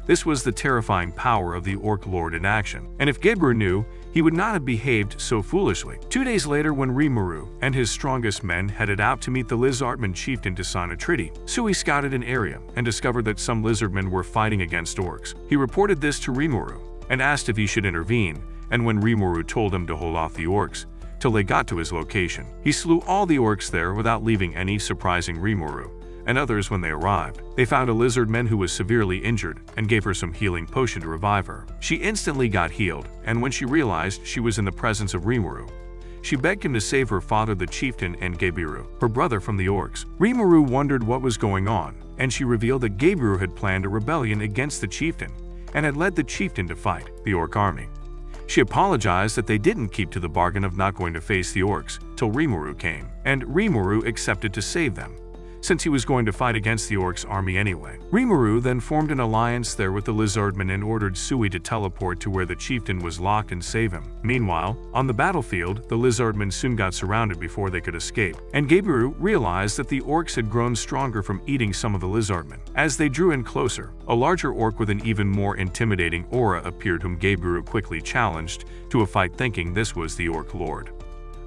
This was the terrifying power of the Orc Lord in action, and if Gabiru knew, he would not have behaved so foolishly. 2 days later, when Rimuru and his strongest men headed out to meet the Lizardman chieftain to sign a treaty, Sui scouted an area and discovered that some Lizardmen were fighting against orcs. He reported this to Rimuru and asked if he should intervene, and when Rimuru told him to hold off the orcs till they got to his location, he slew all the orcs there without leaving any, surprising Rimuru and others. When they arrived, they found a Lizardman who was severely injured and gave her some healing potion to revive her. She instantly got healed, and when she realized she was in the presence of Rimuru, she begged him to save her father the chieftain and Gabiru, her brother, from the orcs. Rimuru wondered what was going on, and she revealed that Gabiru had planned a rebellion against the chieftain and had led the chieftain to fight the orc army. She apologized that they didn't keep to the bargain of not going to face the orcs till Rimuru came, and Rimuru accepted to save them, since he was going to fight against the orcs' army anyway. Rimuru then formed an alliance there with the lizardmen and ordered Sui to teleport to where the chieftain was locked and save him. Meanwhile, on the battlefield, the lizardmen soon got surrounded before they could escape, and Gabiru realized that the orcs had grown stronger from eating some of the lizardmen. As they drew in closer, a larger orc with an even more intimidating aura appeared, whom Gabiru quickly challenged to a fight, thinking this was the Orc Lord.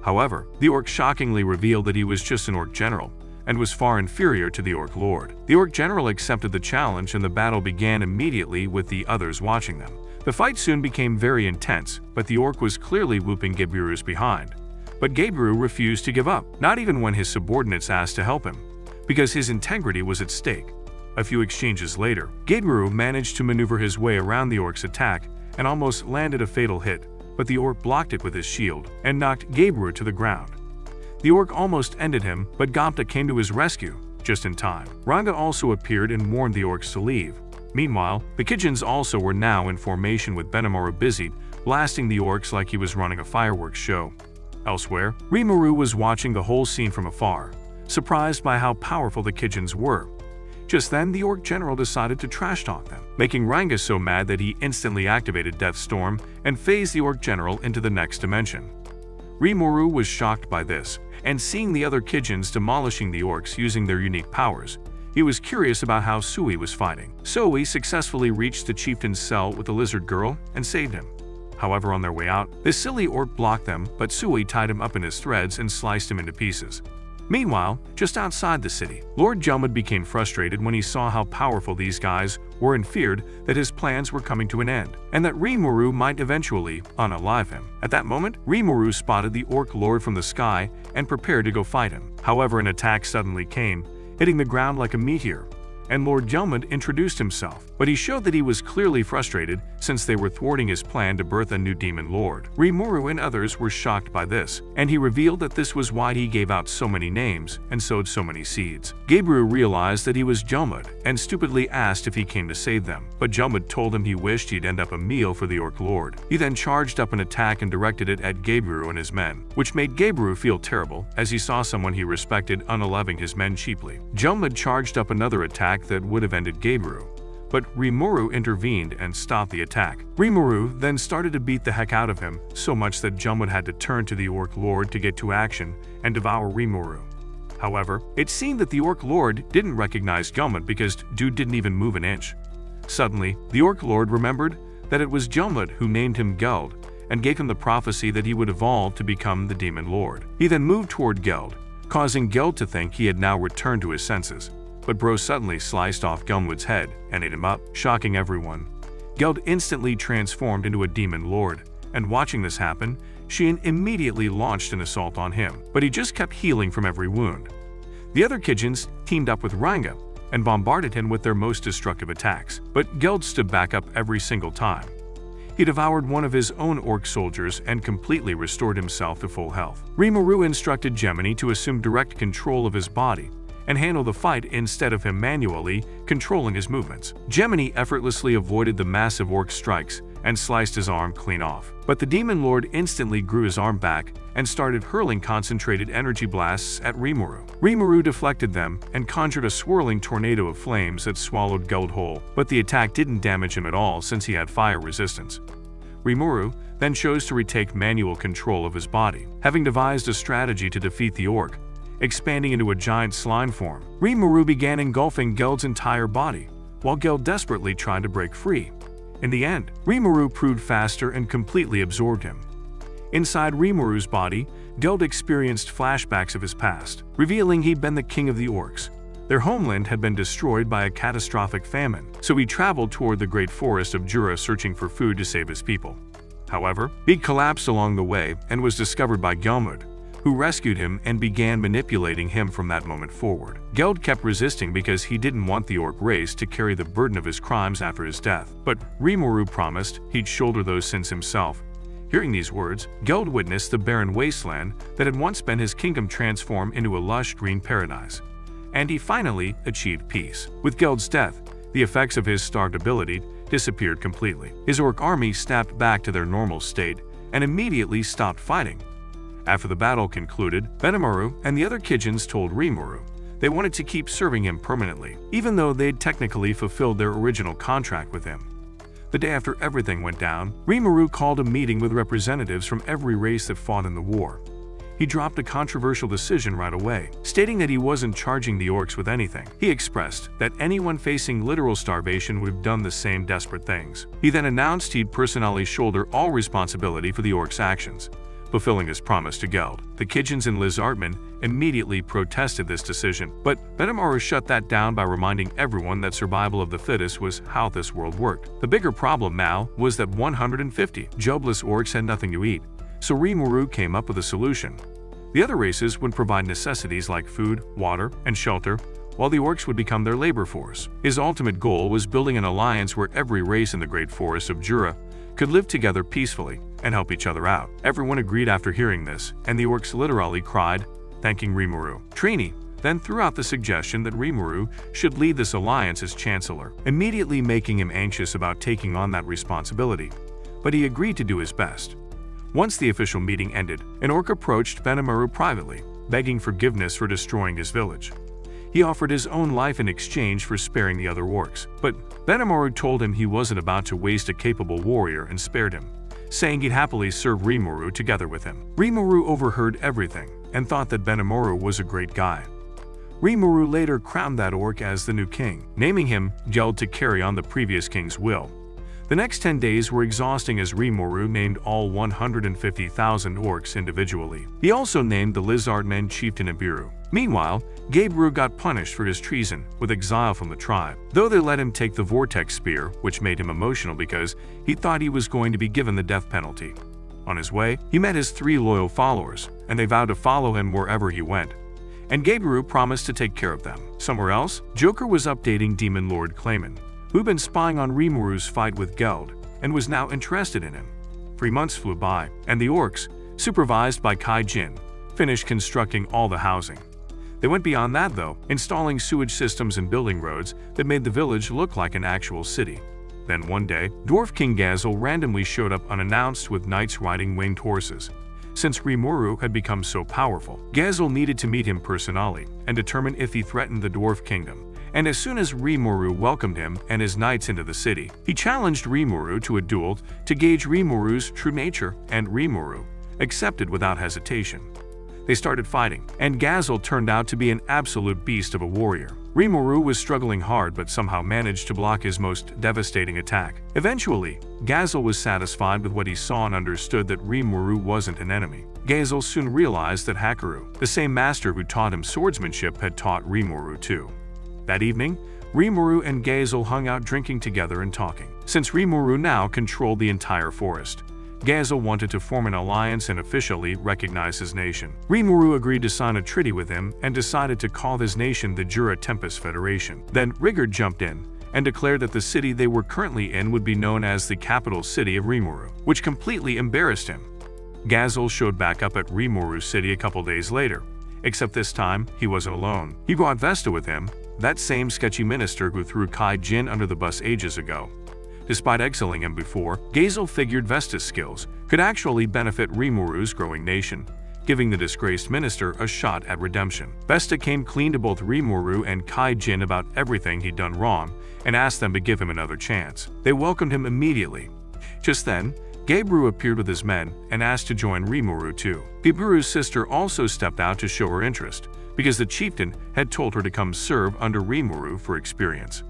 However, the orc shockingly revealed that he was just an orc general and was far inferior to the Orc Lord. The Orc General accepted the challenge and the battle began immediately with the others watching them. The fight soon became very intense, but the orc was clearly whooping Gabiru's behind. But Gabiru refused to give up, not even when his subordinates asked to help him, because his integrity was at stake. A few exchanges later, Gabiru managed to maneuver his way around the orc's attack and almost landed a fatal hit, but the orc blocked it with his shield and knocked Gabiru to the ground. The orc almost ended him, but Gopta came to his rescue just in time. Ranga also appeared and warned the orcs to leave. Meanwhile, the Kijins also were now in formation with Benimaru busy blasting the orcs like he was running a fireworks show. Elsewhere, Rimuru was watching the whole scene from afar, surprised by how powerful the Kijins were. Just then, the Orc General decided to trash talk them, making Ranga so mad that he instantly activated Death Storm and phased the Orc General into the next dimension. Rimuru was shocked by this, and seeing the other Kijins demolishing the orcs using their unique powers, he was curious about how Sui was fighting. Sui successfully reached the chieftain's cell with the lizard girl and saved him. However, on their way out, the silly orc blocked them, but Sui tied him up in his threads and sliced him into pieces. Meanwhile, just outside the city, Lord Jelmud became frustrated when he saw how powerful these guys were and feared that his plans were coming to an end, and that Rimuru might eventually unalive him. At that moment, Rimuru spotted the Orc Lord from the sky and prepared to go fight him. However, an attack suddenly came, hitting the ground like a meteor, and Lord Jelmud introduced himself, but he showed that he was clearly frustrated since they were thwarting his plan to birth a new demon lord. Rimuru and others were shocked by this, and he revealed that this was why he gave out so many names and sowed so many seeds. Gabiru realized that he was Jelmud and stupidly asked if he came to save them, but Jelmud told him he wished he'd end up a meal for the Orc Lord. He then charged up an attack and directed it at Gabiru and his men, which made Gabiru feel terrible as he saw someone he respected unaliving his men cheaply. Jelmud charged up another attack that would have ended Gabiru, but Rimuru intervened and stopped the attack. Rimuru then started to beat the heck out of him, so much that Jelmud had to turn to the Orc Lord to get to action and devour Rimuru. However, it seemed that the Orc Lord didn't recognize Jelmud because dude didn't even move an inch. Suddenly, the Orc Lord remembered that it was Jelmud who named him Geld and gave him the prophecy that he would evolve to become the Demon Lord. He then moved toward Geld, causing Geld to think he had now returned to his senses. But Bro suddenly sliced off Gelmwood's head and ate him up, shocking everyone. Geld instantly transformed into a demon lord, and watching this happen, Shein immediately launched an assault on him, but he just kept healing from every wound. The other Kijins teamed up with Ranga and bombarded him with their most destructive attacks, but Geld stood back up every single time. He devoured one of his own orc soldiers and completely restored himself to full health. Rimuru instructed Gemini to assume direct control of his body and handle the fight instead of him manually controlling his movements. Gemini effortlessly avoided the massive orc strikes and sliced his arm clean off. But the Demon Lord instantly grew his arm back and started hurling concentrated energy blasts at Rimuru. Rimuru deflected them and conjured a swirling tornado of flames that swallowed Geld whole, but the attack didn't damage him at all since he had fire resistance. Rimuru then chose to retake manual control of his body, having devised a strategy to defeat the orc. Expanding into a giant slime form, Rimuru began engulfing Geld's entire body, while Geld desperately tried to break free. In the end, Rimuru proved faster and completely absorbed him. Inside Rimuru's body, Geld experienced flashbacks of his past, revealing he'd been the king of the orcs. Their homeland had been destroyed by a catastrophic famine, so he traveled toward the great forest of Jura searching for food to save his people. However, he collapsed along the way and was discovered by Gelmud, who rescued him and began manipulating him from that moment forward. Geld kept resisting because he didn't want the orc race to carry the burden of his crimes after his death, but Rimuru promised he'd shoulder those sins himself. Hearing these words, Geld witnessed the barren wasteland that had once been his kingdom transform into a lush green paradise, and he finally achieved peace. With Geld's death, the effects of his starved ability disappeared completely. His orc army snapped back to their normal state and immediately stopped fighting. After the battle concluded, Benimaru and the other Kijins told Rimuru They wanted to keep serving him permanently, even though they'd technically fulfilled their original contract with him. The day after everything went down, Rimuru called a meeting with representatives from every race that fought in the war. He dropped a controversial decision right away, stating that he wasn't charging the orcs with anything. He expressed that anyone facing literal starvation would have done the same desperate things. He then announced he'd personally shoulder all responsibility for the orcs' actions, fulfilling his promise to Geld. The Kijans and Lizardmen immediately protested this decision, but Benimaru shut that down by reminding everyone that survival of the fittest was how this world worked. The bigger problem now was that 150 jobless orcs had nothing to eat, so Rimuru came up with a solution. The other races would provide necessities like food, water, and shelter, while the orcs would become their labor force. His ultimate goal was building an alliance where every race in the Great Forest of Jura could live together peacefully and help each other out. Everyone agreed after hearing this, and the orcs literally cried, thanking Rimuru. Trini then threw out the suggestion that Rimuru should lead this alliance as chancellor, immediately making him anxious about taking on that responsibility. But he agreed to do his best. Once the official meeting ended, an orc approached Benimaru privately, begging forgiveness for destroying his village. He offered his own life in exchange for sparing the other orcs, but Benimaru told him he wasn't about to waste a capable warrior and spared him, saying he'd happily serve Rimuru together with him. Rimuru overheard everything and thought that Benimaru was a great guy. Rimuru later crowned that orc as the new king, naming him Geld to carry on the previous king's will. The next 10 days were exhausting as Rimuru named all 150,000 orcs individually. He also named the Lizardmen chieftain Ibiru. Meanwhile, Gaebru got punished for his treason with exile from the tribe, though they let him take the Vortex Spear, which made him emotional because he thought he was going to be given the death penalty. On his way, he met his 3 loyal followers, and they vowed to follow him wherever he went. And Gaebru promised to take care of them. Somewhere else, Joker was updating Demon Lord Clayman, who'd been spying on Rimuru's fight with Geld and was now interested in him. 3 months flew by, and the orcs, supervised by Kai Jin, finished constructing all the housing. They went beyond that though, installing sewage systems and building roads that made the village look like an actual city. Then one day, Dwarf King Gazel randomly showed up unannounced with knights riding winged horses. Since Rimuru had become so powerful, Gazel needed to meet him personally and determine if he threatened the Dwarf Kingdom. And as soon as Rimuru welcomed him and his knights into the city, he challenged Rimuru to a duel to gauge Rimuru's true nature, and Rimuru accepted without hesitation. They started fighting, and Gazel turned out to be an absolute beast of a warrior. Rimuru was struggling hard but somehow managed to block his most devastating attack. Eventually, Gazel was satisfied with what he saw and understood that Rimuru wasn't an enemy. Gazel soon realized that Hakaru, the same master who taught him swordsmanship, had taught Rimuru too. That evening, Rimuru and Gazel hung out drinking together and talking. Since Rimuru now controlled the entire forest, Gazel wanted to form an alliance and officially recognize his nation. Rimuru agreed to sign a treaty with him and decided to call his nation the Jura Tempest Federation. Then Rigard jumped in and declared that the city they were currently in would be known as the capital city of Rimuru, which completely embarrassed him. Gazel showed back up at Rimuru City a couple days later, except this time he wasn't alone. He brought Vesta with him, that same sketchy minister who threw Kai Jin under the bus ages ago. Despite exiling him before, Gazel figured Vesta's skills could actually benefit Rimuru's growing nation, giving the disgraced minister a shot at redemption. Vesta came clean to both Rimuru and Kai Jin about everything he'd done wrong and asked them to give him another chance. They welcomed him immediately. Just then, Gaebru appeared with his men and asked to join Rimuru too. Gaebru's sister also stepped out to show her interest, because the chieftain had told her to come serve under Rimuru for experience.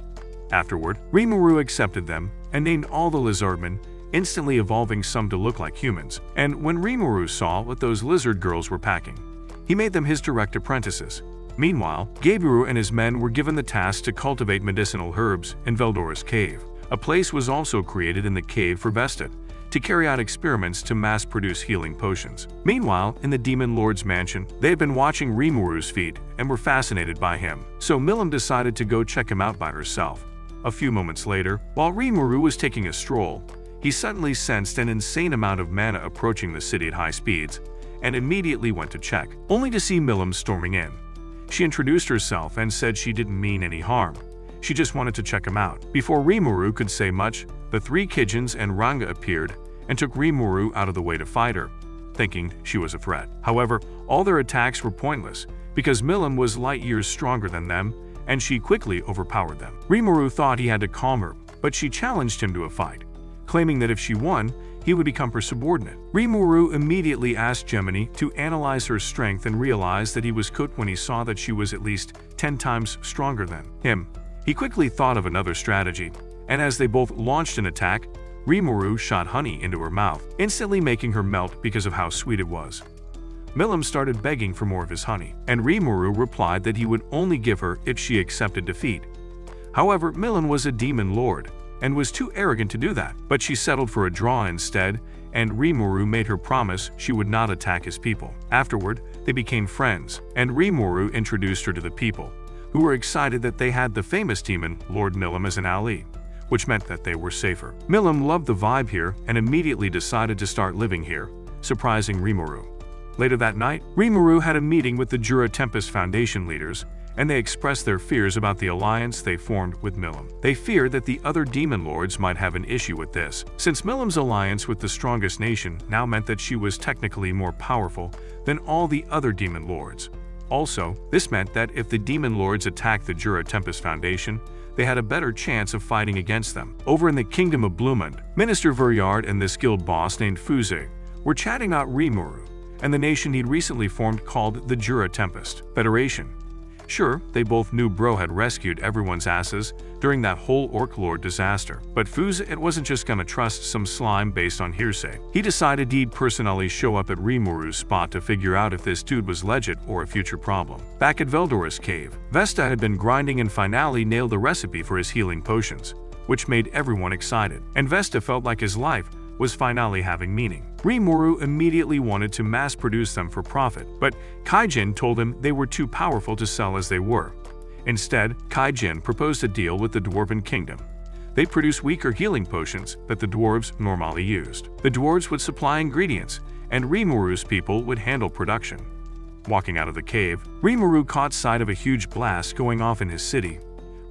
Afterward, Rimuru accepted them and named all the lizardmen, instantly evolving some to look like humans. And when Rimuru saw what those lizard girls were packing, he made them his direct apprentices. Meanwhile, Gaebru and his men were given the task to cultivate medicinal herbs in Veldora's cave. A place was also created in the cave for Vesta to carry out experiments to mass-produce healing potions. Meanwhile, in the Demon Lord's mansion, they had been watching Rimuru's feat and were fascinated by him, so Milim decided to go check him out by herself. A few moments later, while Rimuru was taking a stroll, he suddenly sensed an insane amount of mana approaching the city at high speeds, and immediately went to check, only to see Milim storming in. She introduced herself and said she didn't mean any harm. She just wanted to check him out. Before Rimuru could say much, the 3 Kijans and Ranga appeared and took Rimuru out of the way to fight her, thinking she was a threat. However, all their attacks were pointless because Milim was light years stronger than them, and she quickly overpowered them. Rimuru thought he had to calm her, but she challenged him to a fight, claiming that if she won, he would become her subordinate. Rimuru immediately asked Gemini to analyze her strength and realized that he was cooked when he saw that she was at least 10 times stronger than him. He quickly thought of another strategy, and as they both launched an attack, Rimuru shot honey into her mouth, instantly making her melt because of how sweet it was. Milim started begging for more of his honey, and Rimuru replied that he would only give her if she accepted defeat. However, Milim was a demon lord, and was too arrogant to do that, but she settled for a draw instead, and Rimuru made her promise she would not attack his people. Afterward, they became friends, and Rimuru introduced her to the people, who were excited that they had the famous demon Lord Milim as an ally, which meant that they were safer. Milim loved the vibe here and immediately decided to start living here, surprising Rimuru. Later that night, Rimuru had a meeting with the Jura Tempest Foundation leaders, and they expressed their fears about the alliance they formed with Milim. They feared that the other demon lords might have an issue with this, since Milim's alliance with the strongest nation now meant that she was technically more powerful than all the other demon lords. Also, this meant that if the demon lords attacked the Jura Tempest Foundation, they had a better chance of fighting against them. Over in the Kingdom of Blumund, Minister Vuryard and this guild boss named Fuze were chatting about Rimuru and the nation he'd recently formed called the Jura Tempest Federation. Sure, they both knew Bro had rescued everyone's asses during that whole Orc Lord disaster, but Fuze it wasn't just gonna trust some slime based on hearsay. He decided he'd personally show up at Rimuru's spot to figure out if this dude was legit or a future problem. Back at Veldora's cave, Vesta had been grinding and finally nailed the recipe for his healing potions, which made everyone excited, and Vesta felt like his life was finally having meaning. Rimuru immediately wanted to mass-produce them for profit, but Kaijin told him they were too powerful to sell as they were. Instead, Kaijin proposed a deal with the Dwarven Kingdom. They produced weaker healing potions that the dwarves normally used. The dwarves would supply ingredients, and Rimuru's people would handle production. Walking out of the cave, Rimuru caught sight of a huge blast going off in his city.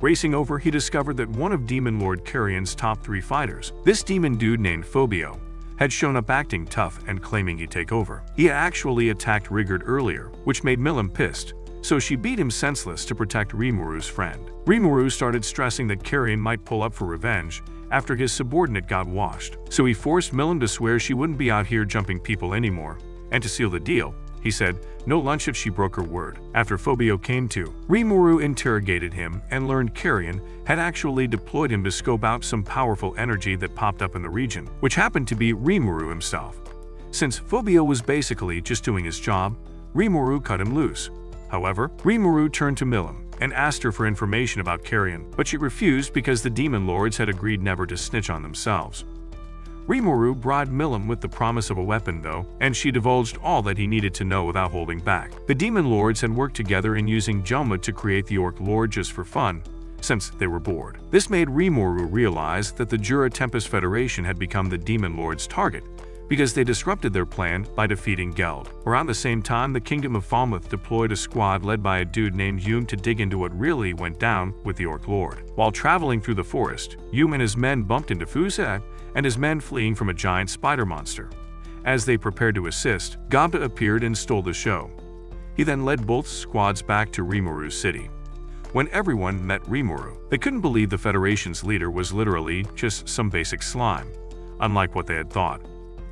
Racing over, he discovered that one of Demon Lord Carrion's top 3 fighters, this demon dude named Phobio, had shown up acting tough and claiming he'd take over. He had actually attacked Rigard earlier, which made Milim pissed, so she beat him senseless to protect Rimuru's friend. Rimuru started stressing that Carrion might pull up for revenge after his subordinate got washed, so he forced Milim to swear she wouldn't be out here jumping people anymore, and to seal the deal, he said, no lunch if she broke her word. After Phobio came to, Rimuru interrogated him and learned Carrion had actually deployed him to scope out some powerful energy that popped up in the region, which happened to be Rimuru himself. Since Phobio was basically just doing his job, Rimuru cut him loose. However, Rimuru turned to Milim and asked her for information about Carrion, but she refused because the demon lords had agreed never to snitch on themselves. Rimuru bribed Milim with the promise of a weapon though, and she divulged all that he needed to know without holding back. The demon lords had worked together in using Jelma to create the Orc Lord just for fun, since they were bored. This made Rimuru realize that the Jura Tempest Federation had become the demon lords' target, because they disrupted their plan by defeating Geld. Around the same time, the Kingdom of Falmouth deployed a squad led by a dude named Yum to dig into what really went down with the Orc Lord. While traveling through the forest, Yum and his men bumped into Fuze and his men fleeing from a giant spider monster. As they prepared to assist, Gobda appeared and stole the show. He then led both squads back to Rimuru's city. When everyone met Rimuru, they couldn't believe the Federation's leader was literally just some basic slime, unlike what they had thought.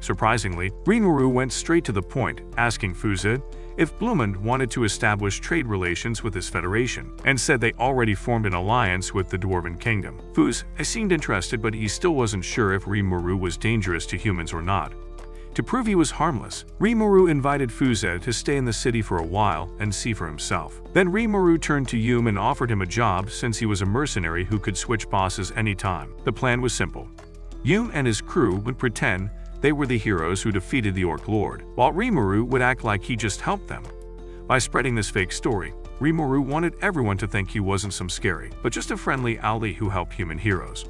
Surprisingly, Rimuru went straight to the point, asking Fuze if Blumund wanted to establish trade relations with his federation, and said they already formed an alliance with the Dwarven Kingdom. Fuze seemed interested, but he still wasn't sure if Rimuru was dangerous to humans or not. To prove he was harmless, Rimuru invited Fuze to stay in the city for a while and see for himself. Then Rimuru turned to Yum and offered him a job since he was a mercenary who could switch bosses anytime. The plan was simple. Yum and his crew would pretend they were the heroes who defeated the Orc Lord, while Rimuru would act like he just helped them. By spreading this fake story, Rimuru wanted everyone to think he wasn't some scary, but just a friendly ally who helped human heroes.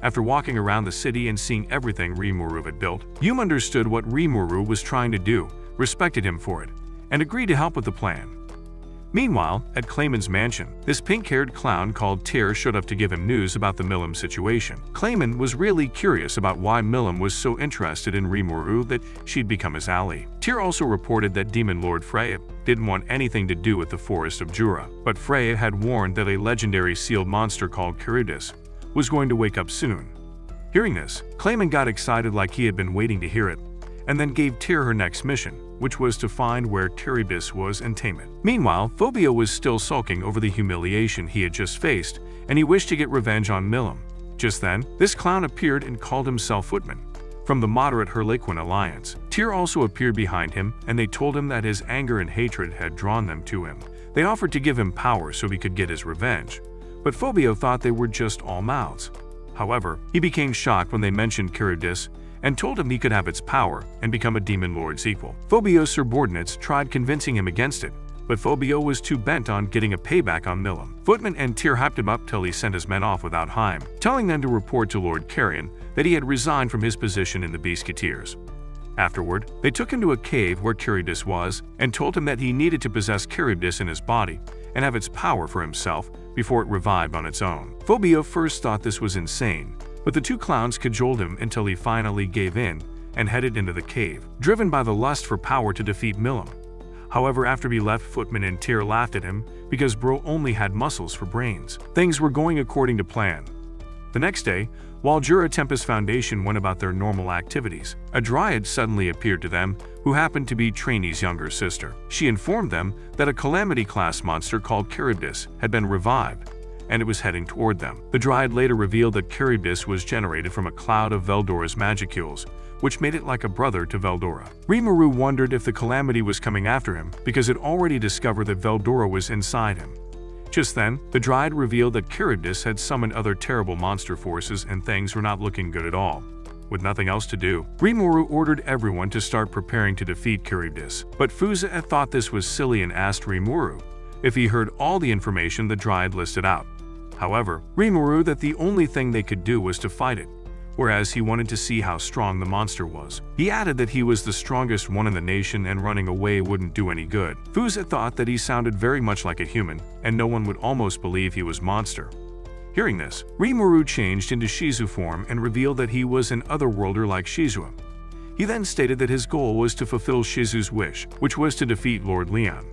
After walking around the city and seeing everything Rimuru had built, Yum understood what Rimuru was trying to do, respected him for it, and agreed to help with the plan. Meanwhile, at Clayman's mansion, this pink-haired clown called Tyr showed up to give him news about the Milim situation. Clayman was really curious about why Milim was so interested in Rimuru that she'd become his ally. Tyr also reported that Demon Lord Freya didn't want anything to do with the Forest of Jura, but Freya had warned that a legendary sealed monster called Charybdis was going to wake up soon. Hearing this, Clayman got excited like he had been waiting to hear it, and then gave Tyr her next mission, which was to find where Charybdis was and tame it. Meanwhile, Phobia was still sulking over the humiliation he had just faced, and he wished to get revenge on Milim. Just then, this clown appeared and called himself Footman, from the moderate Harlequin Alliance. Tyr also appeared behind him, and they told him that his anger and hatred had drawn them to him. They offered to give him power so he could get his revenge, but Phobia thought they were just all mouths. However, he became shocked when they mentioned Charybdis and told him he could have its power and become a demon lord's equal. Phobio's subordinates tried convincing him against it, but Phobio was too bent on getting a payback on Milim. Footman and Tyr hyped him up till he sent his men off without Haim, telling them to report to Lord Carrion that he had resigned from his position in the Beasketeers. Afterward, they took him to a cave where Charybdis was and told him that he needed to possess Charybdis in his body and have its power for himself before it revived on its own. Phobio first thought this was insane, but the two clowns cajoled him until he finally gave in and headed into the cave, driven by the lust for power to defeat Milim. However, after he left, Footman and Tyr laughed at him because Bro only had muscles for brains. Things were going according to plan. The next day, while Jura Tempest Foundation went about their normal activities, a dryad suddenly appeared to them who happened to be Trainee's younger sister. She informed them that a Calamity-class monster called Charybdis had been revived, and it was heading toward them. The dryad later revealed that Charybdis was generated from a cloud of Veldora's magicules, which made it like a brother to Veldora. Rimuru wondered if the Calamity was coming after him because it already discovered that Veldora was inside him. Just then, the dryad revealed that Charybdis had summoned other terrible monster forces and things were not looking good at all. With nothing else to do, Rimuru ordered everyone to start preparing to defeat Charybdis. But Fuza thought this was silly and asked Rimuru if he heard all the information the dryad listed out. However, Rimuru that the only thing they could do was to fight it, whereas he wanted to see how strong the monster was. He added that he was the strongest one in the nation and running away wouldn't do any good. Fuza thought that he sounded very much like a human, and no one would almost believe he was monster. Hearing this, Rimuru changed into Shizu form and revealed that he was an otherworlder like Shizua. He then stated that his goal was to fulfill Shizu's wish, which was to defeat Lord Leon.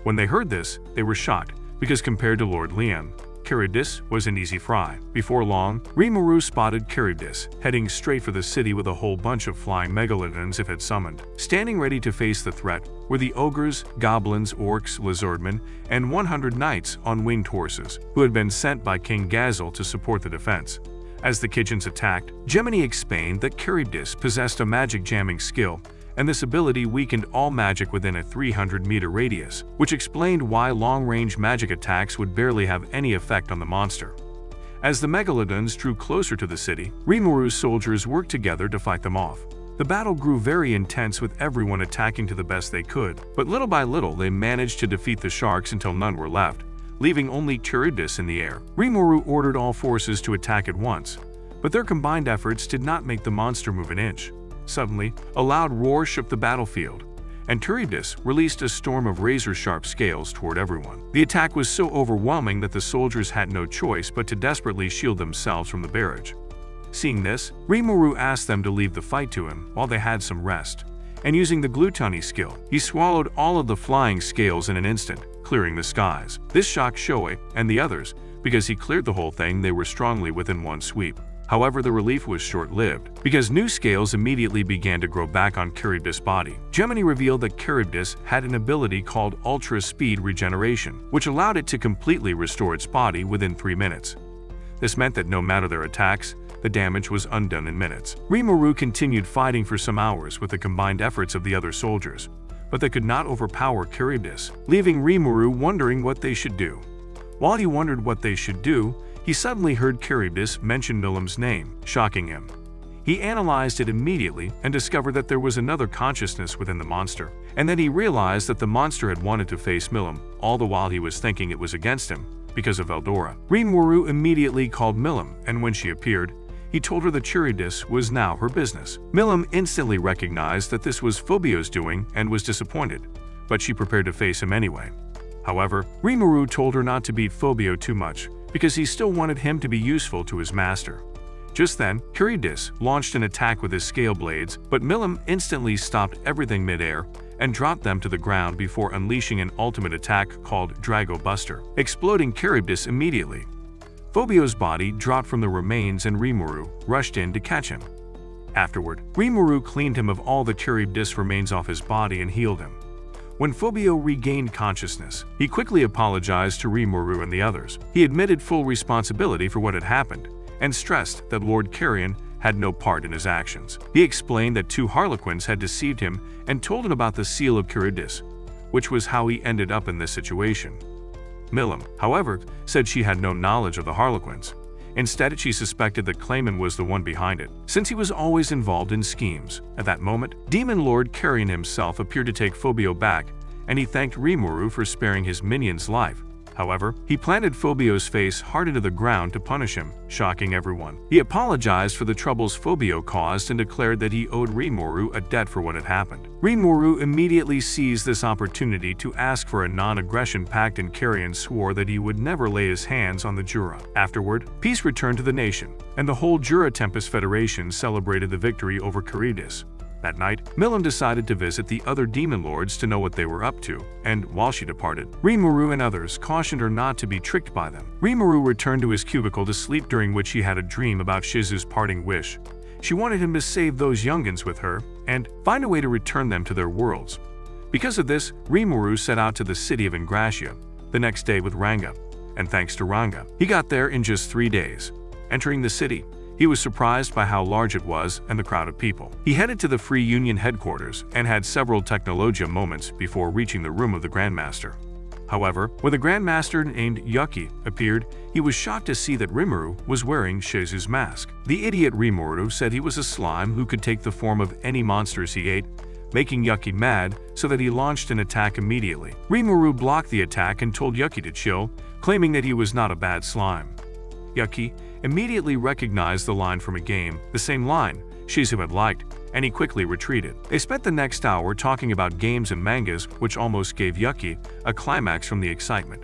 When they heard this, they were shocked, because compared to Lord Leon, Charybdis was an easy fry. Before long, Rimuru spotted Charybdis, heading straight for the city with a whole bunch of flying megalodons it had summoned. Standing ready to face the threat were the ogres, goblins, orcs, lizardmen, and 100 knights on winged horses, who had been sent by King Gazel to support the defense. As the Kitchens attacked, Gemini explained that Charybdis possessed a magic jamming skill, and this ability weakened all magic within a 300-meter radius, which explained why long-range magic attacks would barely have any effect on the monster. As the megalodons drew closer to the city, Rimuru's soldiers worked together to fight them off. The battle grew very intense with everyone attacking to the best they could, but little by little they managed to defeat the sharks until none were left, leaving only Charybdis in the air. Rimuru ordered all forces to attack at once, but their combined efforts did not make the monster move an inch. Suddenly, a loud roar shook the battlefield, and Charybdis released a storm of razor-sharp scales toward everyone. The attack was so overwhelming that the soldiers had no choice but to desperately shield themselves from the barrage. Seeing this, Rimuru asked them to leave the fight to him while they had some rest, and using the Gluttony skill, he swallowed all of the flying scales in an instant, clearing the skies. This shocked Shoei and the others, because he cleared the whole thing they were strongly within one sweep. However, the relief was short-lived, because new scales immediately began to grow back on Charybdis' body. Gemini revealed that Charybdis had an ability called Ultra Speed Regeneration, which allowed it to completely restore its body within 3 minutes. This meant that no matter their attacks, the damage was undone in minutes. Rimuru continued fighting for some hours with the combined efforts of the other soldiers, but they could not overpower Charybdis, leaving Rimuru wondering what they should do. While he wondered what they should do, he suddenly heard Charybdis mention Milim's name, shocking him. He analyzed it immediately and discovered that there was another consciousness within the monster, and then he realized that the monster had wanted to face Milim, all the while he was thinking it was against him, because of Veldora. Rimuru immediately called Milim, and when she appeared, he told her that Charybdis was now her business. Milim instantly recognized that this was Phobio's doing and was disappointed, but she prepared to face him anyway. However, Rimuru told her not to beat Phobio too much because he still wanted him to be useful to his master. Just then, Charybdis launched an attack with his scale blades, but Milim instantly stopped everything mid-air and dropped them to the ground before unleashing an ultimate attack called Drago Buster, exploding Charybdis immediately. Phobio's body dropped from the remains and Rimuru rushed in to catch him. Afterward, Rimuru cleaned him of all the Charybdis remains off his body and healed him. When Phobio regained consciousness, he quickly apologized to Rimuru and the others. He admitted full responsibility for what had happened and stressed that Lord Carrion had no part in his actions. He explained that 2 Harlequins had deceived him and told him about the seal of Charybdis, which was how he ended up in this situation. Milim, however, said she had no knowledge of the Harlequins. Instead, she suspected that Clayman was the one behind it, since he was always involved in schemes. At that moment, Demon Lord Carrion himself appeared to take Phobio back, and he thanked Rimuru for sparing his minion's life. However, he planted Phobio's face hard into the ground to punish him, shocking everyone. He apologized for the troubles Phobio caused and declared that he owed Rimuru a debt for what had happened. Rimuru immediately seized this opportunity to ask for a non-aggression pact, and Carrion swore that he would never lay his hands on the Jura. Afterward, peace returned to the nation, and the whole Jura Tempest Federation celebrated the victory over Charybdis. That night, Milim decided to visit the other demon lords to know what they were up to, and while she departed, Rimuru and others cautioned her not to be tricked by them. Rimuru returned to his cubicle to sleep, during which he had a dream about Shizu's parting wish. She wanted him to save those youngins with her and find a way to return them to their worlds. Because of this, Rimuru set out to the city of Ingrassia the next day with Ranga, and thanks to Ranga, he got there in just 3 days. Entering the city, he was surprised by how large it was and the crowd of people. He headed to the Free Union headquarters and had several Technologia moments before reaching the room of the Grandmaster. However, when the Grandmaster named Yuki appeared, he was shocked to see that Rimuru was wearing Shizu's mask. The idiot Rimuru said he was a slime who could take the form of any monsters he ate, making Yuki mad so that he launched an attack immediately. Rimuru blocked the attack and told Yuki to chill, claiming that he was not a bad slime. Yuki immediately recognized the line from a game, the same line Shizu had liked, and he quickly retreated. They spent the next hour talking about games and mangas, which almost gave Yuki a climax from the excitement.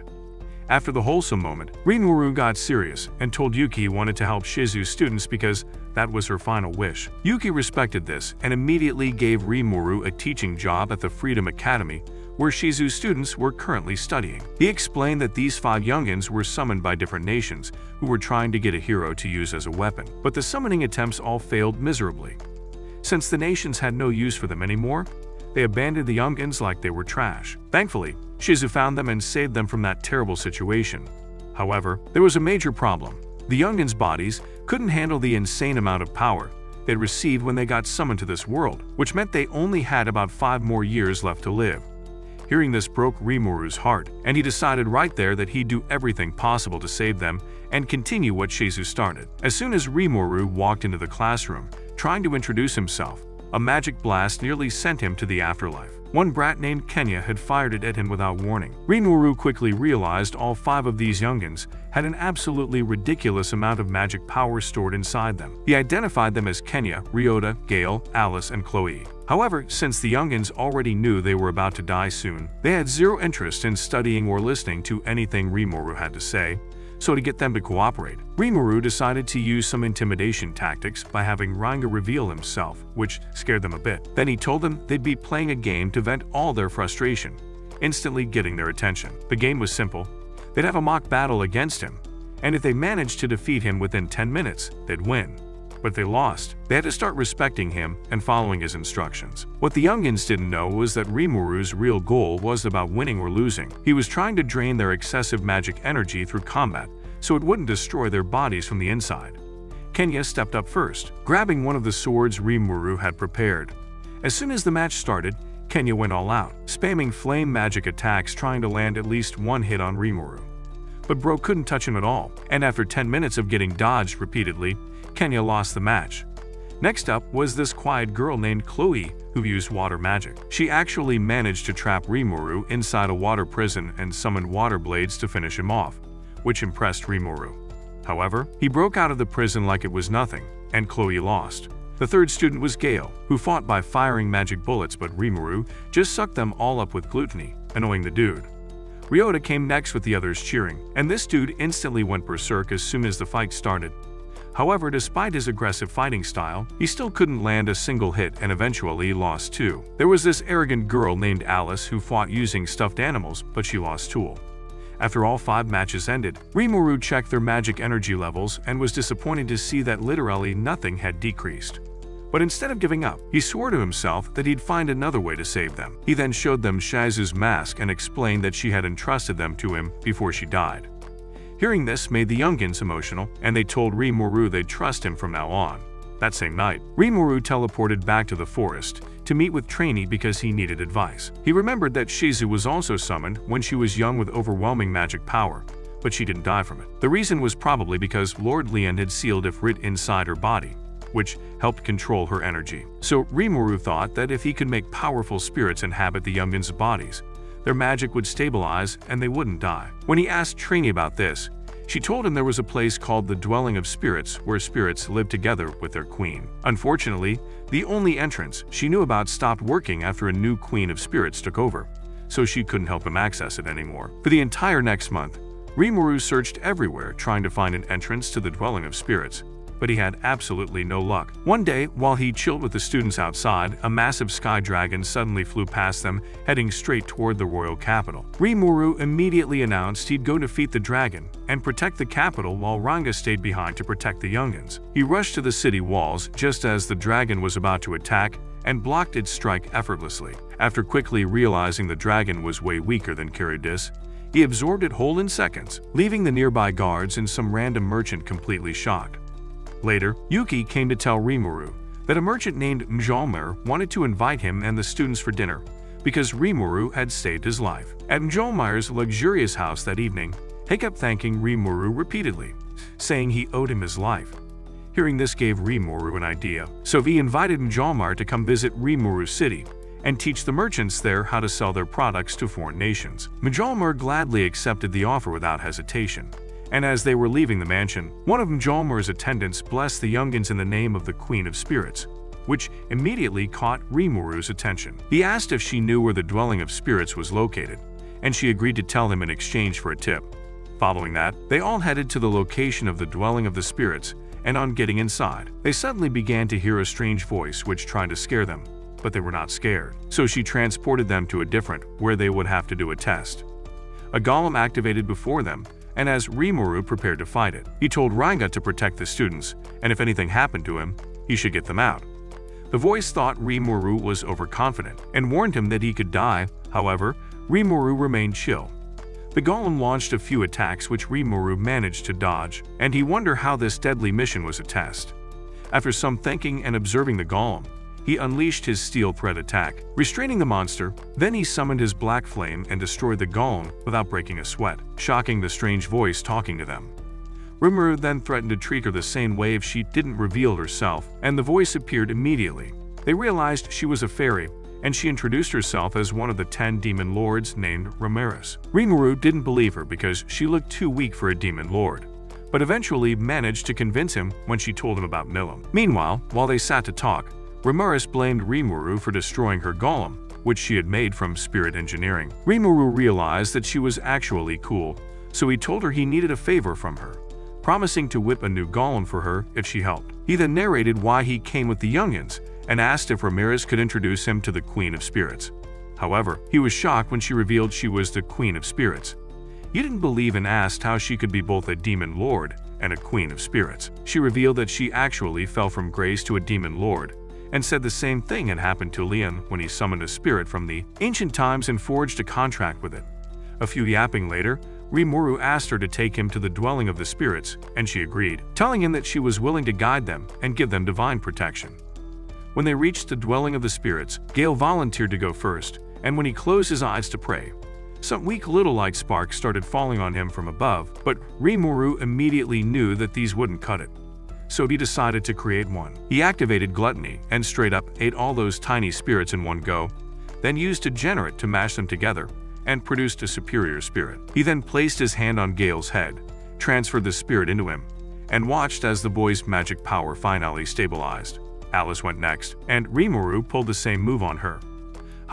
After the wholesome moment, Rimuru got serious and told Yuki he wanted to help Shizu's students because that was her final wish. Yuki respected this and immediately gave Rimuru a teaching job at the Freedom Academy, where Shizu's students were currently studying. He explained that these 5 youngins were summoned by different nations who were trying to get a hero to use as a weapon, but the summoning attempts all failed miserably. Since the nations had no use for them anymore, they abandoned the youngins like they were trash. Thankfully, Shizu found them and saved them from that terrible situation. However, there was a major problem. The youngins' bodies couldn't handle the insane amount of power they'd received when they got summoned to this world, which meant they only had about 5 more years left to live. Hearing this broke Rimuru's heart, and he decided right there that he'd do everything possible to save them and continue what Shizu started. As soon as Rimuru walked into the classroom, trying to introduce himself, a magic blast nearly sent him to the afterlife. One brat named Kenya had fired it at him without warning. Rimuru quickly realized all 5 of these youngins had an absolutely ridiculous amount of magic power stored inside them. He identified them as Kenya, Ryota, Gale, Alice, and Chloe. However, since the youngins already knew they were about to die soon, they had zero interest in studying or listening to anything Rimuru had to say. So to get them to cooperate, Rimuru decided to use some intimidation tactics by having Ranga reveal himself, which scared them a bit. Then he told them they'd be playing a game to vent all their frustration, instantly getting their attention. The game was simple. They'd have a mock battle against him, and if they managed to defeat him within 10 minutes, they'd win. But if they lost, they had to start respecting him and following his instructions. What the youngins didn't know was that Rimuru's real goal wasn't about winning or losing. He was trying to drain their excessive magic energy through combat, so it wouldn't destroy their bodies from the inside. Kenya stepped up first, grabbing one of the swords Rimuru had prepared. As soon as the match started, Kenya went all out, spamming flame magic attacks trying to land at least one hit on Rimuru. But bro couldn't touch him at all, and after 10 minutes of getting dodged repeatedly, Kenya lost the match. Next up was this quiet girl named Chloe who used water magic. She actually managed to trap Rimuru inside a water prison and summoned water blades to finish him off, which impressed Rimuru. However, he broke out of the prison like it was nothing, and Chloe lost. The third student was Gale, who fought by firing magic bullets, but Rimuru just sucked them all up with gluttony, annoying the dude. Ryota came next with the others cheering, and this dude instantly went berserk as soon as the fight started. However, despite his aggressive fighting style, he still couldn't land a single hit and eventually lost too. There was this arrogant girl named Alice who fought using stuffed animals, but she lost too. After all 5 matches ended, Rimuru checked their magic energy levels and was disappointed to see that literally nothing had decreased. But instead of giving up, he swore to himself that he'd find another way to save them. He then showed them Shazu's mask and explained that she had entrusted them to him before she died. Hearing this made the youngins emotional, and they told Rimuru they'd trust him from now on. That same night, Rimuru teleported back to the forest to meet with Trainee because he needed advice. He remembered that Shizu was also summoned when she was young with overwhelming magic power, but she didn't die from it. The reason was probably because Lord Lian had sealed Ifrit inside her body, which helped control her energy. So Rimuru thought that if he could make powerful spirits inhabit the youngins' bodies, their magic would stabilize and they wouldn't die. When he asked Trainee about this, she told him there was a place called the Dwelling of Spirits where spirits lived together with their queen. Unfortunately, the only entrance she knew about stopped working after a new queen of spirits took over, so she couldn't help him access it anymore. For the entire next month, Rimuru searched everywhere trying to find an entrance to the Dwelling of Spirits, but he had absolutely no luck. One day, while he chilled with the students outside, a massive sky dragon suddenly flew past them, heading straight toward the royal capital. Rimuru immediately announced he'd go defeat the dragon and protect the capital while Ranga stayed behind to protect the youngins. He rushed to the city walls just as the dragon was about to attack and blocked its strike effortlessly. After quickly realizing the dragon was way weaker than Charybdis, he absorbed it whole in seconds, leaving the nearby guards and some random merchant completely shocked. Later, Yuki came to tell Rimuru that a merchant named Mjolnir wanted to invite him and the students for dinner because Rimuru had saved his life. At Mjolnir's luxurious house that evening, he kept thanking Rimuru repeatedly, saying he owed him his life. Hearing this gave Rimuru an idea, so he invited Mjolnir to come visit Rimuru's city and teach the merchants there how to sell their products to foreign nations. Mjolnir gladly accepted the offer without hesitation. And as they were leaving the mansion, one of Mjolnir's attendants blessed the youngins in the name of the Queen of Spirits, which immediately caught Rimuru's attention. He asked if she knew where the Dwelling of Spirits was located, and she agreed to tell him in exchange for a tip. Following that, they all headed to the location of the Dwelling of the Spirits, and on getting inside, they suddenly began to hear a strange voice which tried to scare them, but they were not scared. So she transported them to a different, where they would have to do a test. A golem activated before them, and as Rimuru prepared to fight it, he told Ranga to protect the students, and if anything happened to him, he should get them out. The voice thought Rimuru was overconfident and warned him that he could die. However, Rimuru remained chill. The golem launched a few attacks which Rimuru managed to dodge, and he wondered how this deadly mission was a test. After some thinking and observing the golem, he unleashed his steel thread attack, restraining the monster. Then he summoned his black flame and destroyed the golem without breaking a sweat, shocking the strange voice talking to them. Rimuru then threatened to treat her the same way if she didn't reveal herself, and the voice appeared immediately. They realized she was a fairy, and she introduced herself as one of the 10 demon lords named Ramirez. Rimuru didn't believe her because she looked too weak for a demon lord, but eventually managed to convince him when she told him about Milim. Meanwhile, while they sat to talk, Ramirez blamed Rimuru for destroying her golem, which she had made from spirit engineering. Rimuru realized that she was actually cool, so he told her he needed a favor from her, promising to whip a new golem for her if she helped. He then narrated why he came with the youngins and asked if Ramirez could introduce him to the Queen of Spirits. However, he was shocked when she revealed she was the Queen of Spirits. He didn't believe and asked how she could be both a demon lord and a Queen of Spirits. She revealed that she actually fell from grace to a demon lord, and said the same thing had happened to Lian when he summoned a spirit from the ancient times and forged a contract with it. A few yapping later, Rimuru asked her to take him to the Dwelling of the Spirits, and she agreed, telling him that she was willing to guide them and give them divine protection. When they reached the Dwelling of the Spirits, Gale volunteered to go first, and when he closed his eyes to pray, some weak little light sparks started falling on him from above, but Rimuru immediately knew that these wouldn't cut it. So he decided to create one. He activated Gluttony and straight up ate all those tiny spirits in one go, then used Degenerate to mash them together and produced a superior spirit. He then placed his hand on Gale's head, transferred the spirit into him, and watched as the boy's magic power finally stabilized. Alice went next, and Rimuru pulled the same move on her.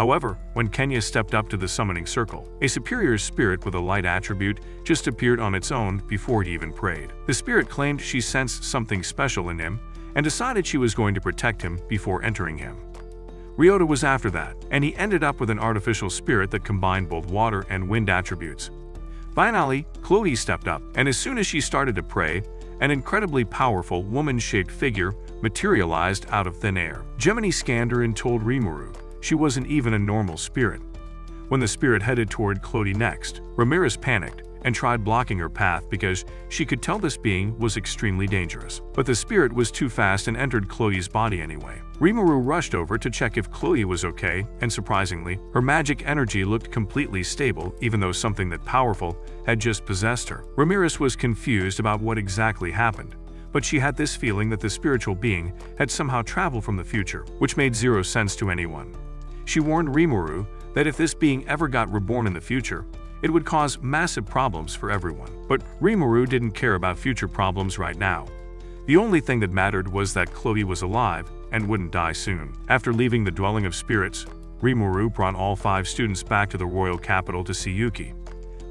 However, when Kenya stepped up to the summoning circle, a superior spirit with a light attribute just appeared on its own before he even prayed. The spirit claimed she sensed something special in him and decided she was going to protect him before entering him. Ryota was after that, and he ended up with an artificial spirit that combined both water and wind attributes. Finally, Chloe stepped up, and as soon as she started to pray, an incredibly powerful woman-shaped figure materialized out of thin air. Gemini scanned her and told Rimuru she wasn't even a normal spirit. When the spirit headed toward Chloe next, Ramirez panicked and tried blocking her path because she could tell this being was extremely dangerous. But the spirit was too fast and entered Chloe's body anyway. Rimuru rushed over to check if Chloe was okay, and surprisingly, her magic energy looked completely stable even though something that powerful had just possessed her. Ramirez was confused about what exactly happened, but she had this feeling that the spiritual being had somehow traveled from the future, which made zero sense to anyone. She warned Rimuru that if this being ever got reborn in the future, it would cause massive problems for everyone. But Rimuru didn't care about future problems right now. The only thing that mattered was that Chloe was alive and wouldn't die soon. After leaving the dwelling of spirits, Rimuru brought all 5 students back to the royal capital to see Yuki.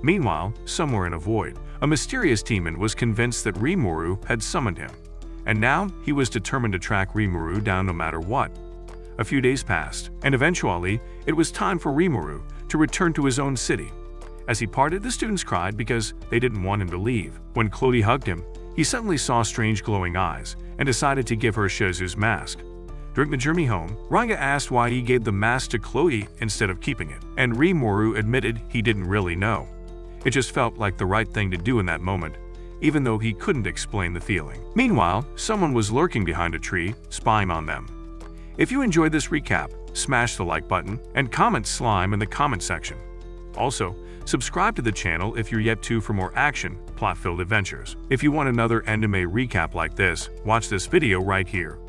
Meanwhile, somewhere in a void, a mysterious demon was convinced that Rimuru had summoned him, and now he was determined to track Rimuru down no matter what. A few days passed, and eventually, it was time for Rimuru to return to his own city. As he parted, the students cried because they didn't want him to leave. When Chloe hugged him, he suddenly saw strange glowing eyes and decided to give her Shizu's mask. During the journey home, Ranga asked why he gave the mask to Chloe instead of keeping it, and Rimuru admitted he didn't really know. It just felt like the right thing to do in that moment, even though he couldn't explain the feeling. Meanwhile, someone was lurking behind a tree, spying on them. If you enjoyed this recap, smash the like button and comment slime in the comment section. Also, subscribe to the channel if you're yet to for more action, plot-filled adventures. If you want another anime recap like this, watch this video right here.